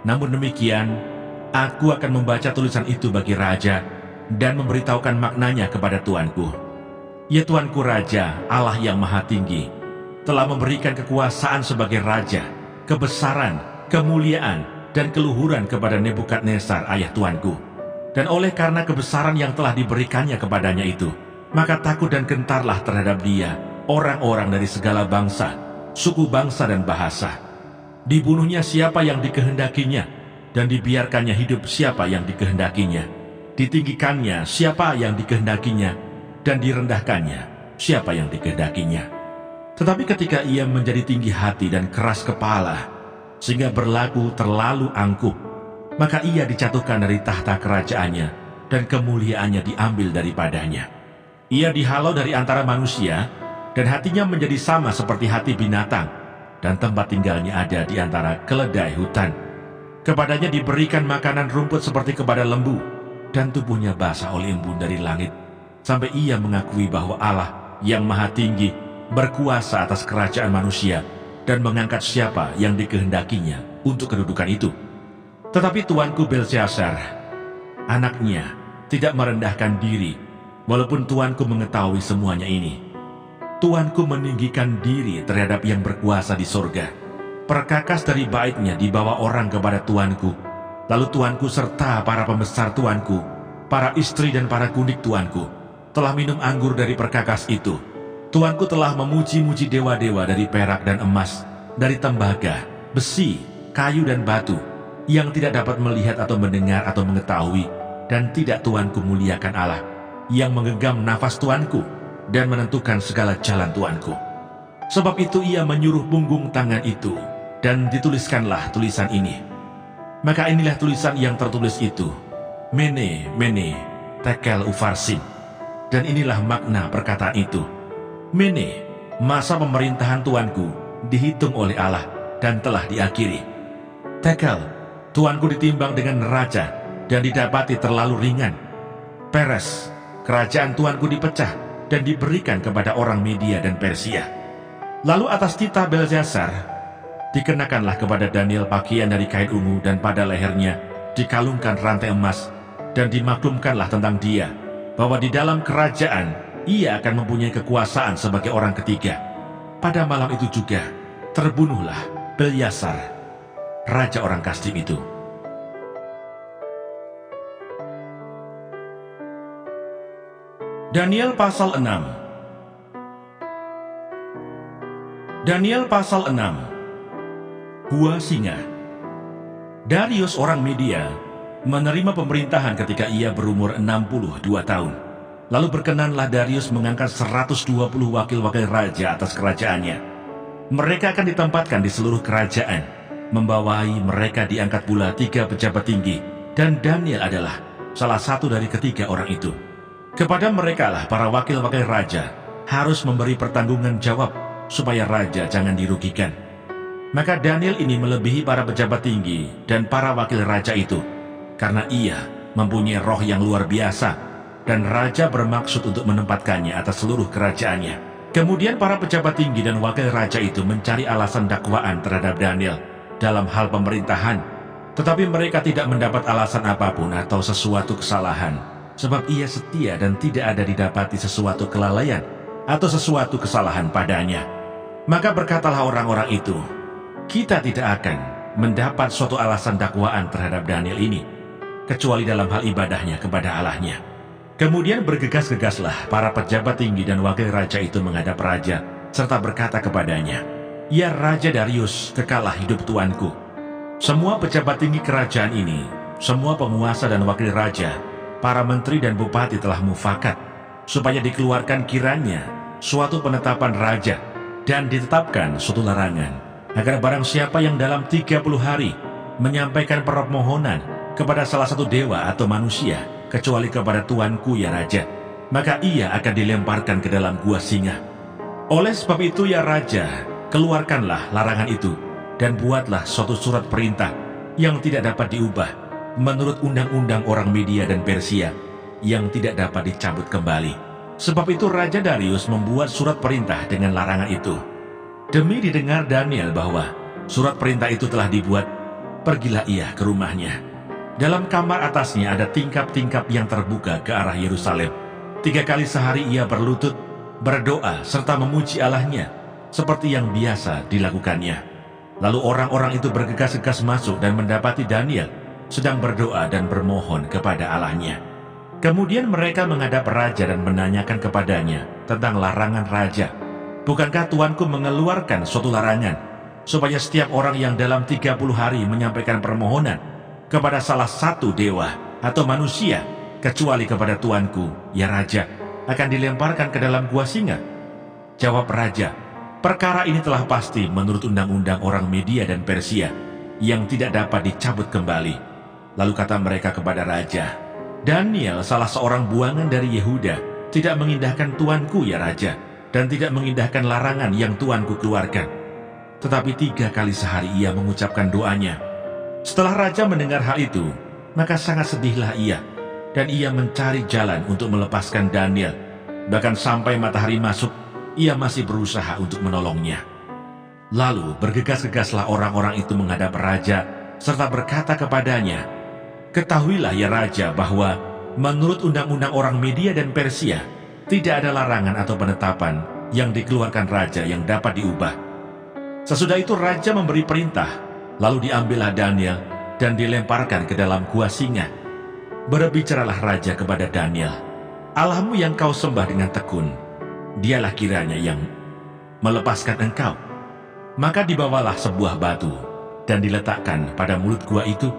Namun demikian, aku akan membaca tulisan itu bagi raja dan memberitahukan maknanya kepada tuanku. Ya tuanku raja, Allah yang maha tinggi, telah memberikan kekuasaan sebagai raja, kebesaran, kemuliaan, dan keluhuran kepada Nebukadnezar ayah tuanku. Dan oleh karena kebesaran yang telah diberikannya kepadanya itu, maka takut dan gentarlah terhadap dia orang-orang dari segala bangsa, suku bangsa dan bahasa. Dibunuhnya siapa yang dikehendakinya, dan dibiarkannya hidup siapa yang dikehendakinya. Ditinggikannya siapa yang dikehendakinya, dan direndahkannya siapa yang dikehendakinya. Tetapi ketika ia menjadi tinggi hati dan keras kepala, sehingga berlaku terlalu angkuh, maka ia dijatuhkan dari tahta kerajaannya, dan kemuliaannya diambil daripadanya. Ia dihalau dari antara manusia, dan hatinya menjadi sama seperti hati binatang, dan tempat tinggalnya ada di antara keledai hutan. Kepadanya diberikan makanan rumput seperti kepada lembu, dan tubuhnya basah oleh embun dari langit, sampai ia mengakui bahwa Allah yang maha tinggi berkuasa atas kerajaan manusia, dan mengangkat siapa yang dikehendakinya untuk kedudukan itu. Tetapi tuanku Belsyazar, anaknya, tidak merendahkan diri, walaupun tuanku mengetahui semuanya ini. Tuanku meninggikan diri terhadap yang berkuasa di sorga. Perkakas dari baitnya dibawa orang kepada tuanku. Lalu tuanku serta para pembesar tuanku, para istri dan para gundik tuanku, telah minum anggur dari perkakas itu. Tuanku telah memuji-muji dewa-dewa dari perak dan emas, dari tembaga, besi, kayu dan batu, yang tidak dapat melihat atau mendengar atau mengetahui, dan tidak tuanku muliakan Allah, yang menggenggam nafas tuanku, dan menentukan segala jalan tuanku. Sebab itu ia menyuruh punggung tangan itu, dan dituliskanlah tulisan ini. Maka inilah tulisan yang tertulis itu, Mene, Mene, Tekel Ufarsin. Dan inilah makna perkataan itu. Mene, masa pemerintahan tuanku dihitung oleh Allah dan telah diakhiri. Tekel, tuanku ditimbang dengan neraca dan didapati terlalu ringan. Peres, kerajaan tuanku dipecah dan diberikan kepada orang Media dan Persia. Lalu atas titah Belsyazar dikenakanlah kepada Daniel pakaian dari kain ungu, dan pada lehernya dikalungkan rantai emas, dan dimaklumkanlah tentang dia bahwa di dalam kerajaan ia akan mempunyai kekuasaan sebagai orang ketiga. Pada malam itu juga terbunuhlah Belsyazar, raja orang Kasdim itu. Daniel pasal 6. Daniel pasal 6. Gua Singa. Darius orang Media menerima pemerintahan ketika ia berumur 62 tahun. Lalu berkenanlah Darius mengangkat 120 wakil-wakil raja atas kerajaannya. Mereka akan ditempatkan di seluruh kerajaan. Membawai mereka diangkat pula 3 pejabat tinggi, dan Daniel adalah salah satu dari ketiga orang itu. Kepada merekalah para wakil-wakil raja harus memberi pertanggungan jawab supaya raja jangan dirugikan. Maka Daniel ini melebihi para pejabat tinggi dan para wakil raja itu, karena ia mempunyai roh yang luar biasa, dan raja bermaksud untuk menempatkannya atas seluruh kerajaannya. Kemudian para pejabat tinggi dan wakil raja itu mencari alasan dakwaan terhadap Daniel dalam hal pemerintahan, tetapi mereka tidak mendapat alasan apapun atau sesuatu kesalahan, sebab ia setia dan tidak ada didapati sesuatu kelalaian atau sesuatu kesalahan padanya. Maka berkatalah orang-orang itu, kita tidak akan mendapat suatu alasan dakwaan terhadap Daniel ini, kecuali dalam hal ibadahnya kepada Allahnya. Kemudian bergegas-gegaslah para pejabat tinggi dan wakil raja itu menghadap raja, serta berkata kepadanya, "Ya Raja Darius, kekallah hidup tuanku. Semua pejabat tinggi kerajaan ini, semua penguasa dan wakil raja, para menteri dan bupati telah mufakat, supaya dikeluarkan kiranya suatu penetapan raja, dan ditetapkan suatu larangan, agar barang siapa yang dalam 30 hari menyampaikan permohonan kepada salah satu dewa atau manusia, kecuali kepada tuanku ya Raja, maka ia akan dilemparkan ke dalam gua singa. Oleh sebab itu ya Raja, keluarkanlah larangan itu, dan buatlah suatu surat perintah yang tidak dapat diubah, menurut undang-undang orang Media dan Persia, yang tidak dapat dicabut kembali." Sebab itu Raja Darius membuat surat perintah dengan larangan itu. Demi didengar Daniel bahwa surat perintah itu telah dibuat, pergilah ia ke rumahnya. Dalam kamar atasnya ada tingkap-tingkap yang terbuka ke arah Yerusalem. 3 kali sehari ia berlutut, berdoa, serta memuji Allahnya, seperti yang biasa dilakukannya. Lalu orang-orang itu bergegas-gegas masuk dan mendapati Daniel sedang berdoa dan bermohon kepada Allahnya. Kemudian mereka menghadap raja dan menanyakan kepadanya tentang larangan raja. "Bukankah tuanku mengeluarkan suatu larangan, supaya setiap orang yang dalam 30 hari menyampaikan permohonan kepada salah satu dewa atau manusia, kecuali kepada tuanku, ya Raja, akan dilemparkan ke dalam gua singa?" Jawab raja, "Perkara ini telah pasti menurut undang-undang orang Media dan Persia, yang tidak dapat dicabut kembali." Lalu kata mereka kepada raja, "Daniel, salah seorang buangan dari Yehuda, tidak mengindahkan tuanku ya Raja, dan tidak mengindahkan larangan yang tuanku keluarkan. Tetapi 3 kali sehari ia mengucapkan doanya." Setelah raja mendengar hal itu, maka sangat sedihlah ia, dan ia mencari jalan untuk melepaskan Daniel. Bahkan sampai matahari masuk, ia masih berusaha untuk menolongnya. Lalu bergegas-gegaslah orang-orang itu menghadap raja, serta berkata kepadanya, "Ketahuilah ya Raja bahwa menurut undang-undang orang Media dan Persia, tidak ada larangan atau penetapan yang dikeluarkan raja yang dapat diubah." Sesudah itu raja memberi perintah, lalu diambillah Daniel dan dilemparkan ke dalam gua singa. Berbicaralah raja kepada Daniel, "Allahmu yang kau sembah dengan tekun, dialah kiranya yang melepaskan engkau." Maka dibawalah sebuah batu dan diletakkan pada mulut gua itu.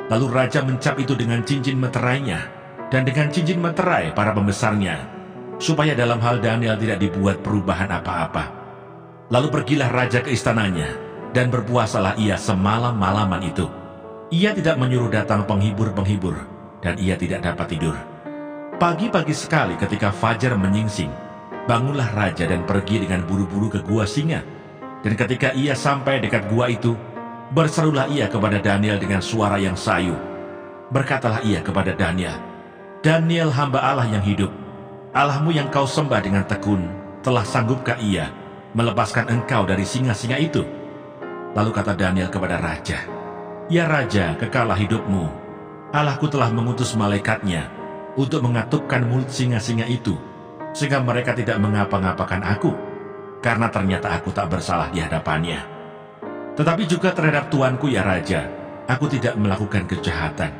Lalu raja mencap itu dengan cincin meterainya dan dengan cincin meterai para pembesarnya, supaya dalam hal Daniel tidak dibuat perubahan apa-apa. Lalu pergilah raja ke istananya, dan berpuasalah ia semalam-malaman itu. Ia tidak menyuruh datang penghibur-penghibur, dan ia tidak dapat tidur. Pagi-pagi sekali ketika fajar menyingsing, bangunlah raja dan pergi dengan buru-buru ke gua singa. Dan ketika ia sampai dekat gua itu, berserulah ia kepada Daniel dengan suara yang sayu. Berkatalah ia kepada Daniel, "Daniel, hamba Allah yang hidup, Allahmu yang kau sembah dengan tekun, telah sanggupkah ia melepaskan engkau dari singa-singa itu?" Lalu kata Daniel kepada raja, "Ya Raja, kekallah hidupmu. Allahku telah mengutus malaikatnya untuk mengatupkan mulut singa-singa itu, sehingga mereka tidak mengapa-ngapakan aku, karena ternyata aku tak bersalah di hadapannya. Tetapi juga terhadap tuanku ya Raja, aku tidak melakukan kejahatan."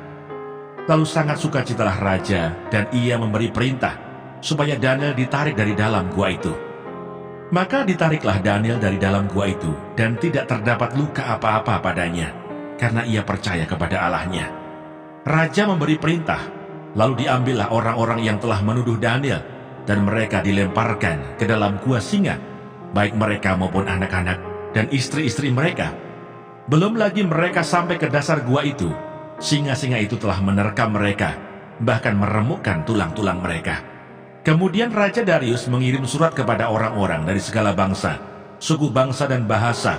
Lalu sangat sukacitalah raja, dan ia memberi perintah supaya Daniel ditarik dari dalam gua itu. Maka ditariklah Daniel dari dalam gua itu, dan tidak terdapat luka apa-apa padanya, karena ia percaya kepada Allahnya. Raja memberi perintah, lalu diambillah orang-orang yang telah menuduh Daniel, dan mereka dilemparkan ke dalam gua singa, baik mereka maupun anak-anak dan istri-istri mereka. Belum lagi mereka sampai ke dasar gua itu, singa-singa itu telah menerkam mereka, bahkan meremukkan tulang-tulang mereka. Kemudian Raja Darius mengirim surat kepada orang-orang dari segala bangsa, suku bangsa dan bahasa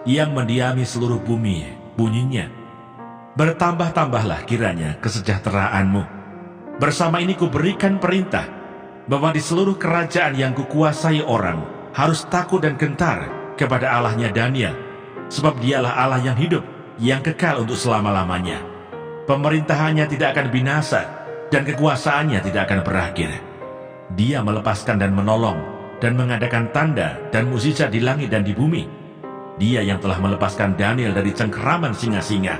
yang mendiami seluruh bumi. Bunyinya, "Bertambah-tambahlah kiranya kesejahteraanmu. Bersama ini kuberikan perintah bahwa di seluruh kerajaan yang kukuasai orang harus takut dan gentar kepada Allahnya Daniel, sebab dialah Allah yang hidup, yang kekal untuk selama-lamanya. Pemerintahannya tidak akan binasa, dan kekuasaannya tidak akan berakhir. Dia melepaskan dan menolong, dan mengadakan tanda dan mukjizat di langit dan di bumi. Dia yang telah melepaskan Daniel dari cengkeraman singa-singa.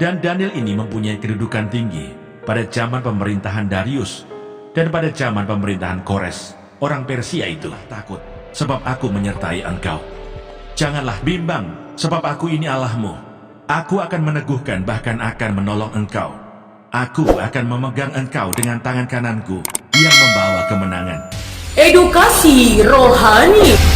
Dan Daniel ini mempunyai kedudukan tinggi pada zaman pemerintahan Darius, Dan pada zaman pemerintahan Kores, orang Persia itu takut, sebab aku menyertai engkau. Janganlah bimbang, sebab aku ini Allahmu. Aku akan meneguhkan bahkan akan menolong engkau. Aku akan memegang engkau dengan tangan kananku yang membawa kemenangan. Edukasi rohani.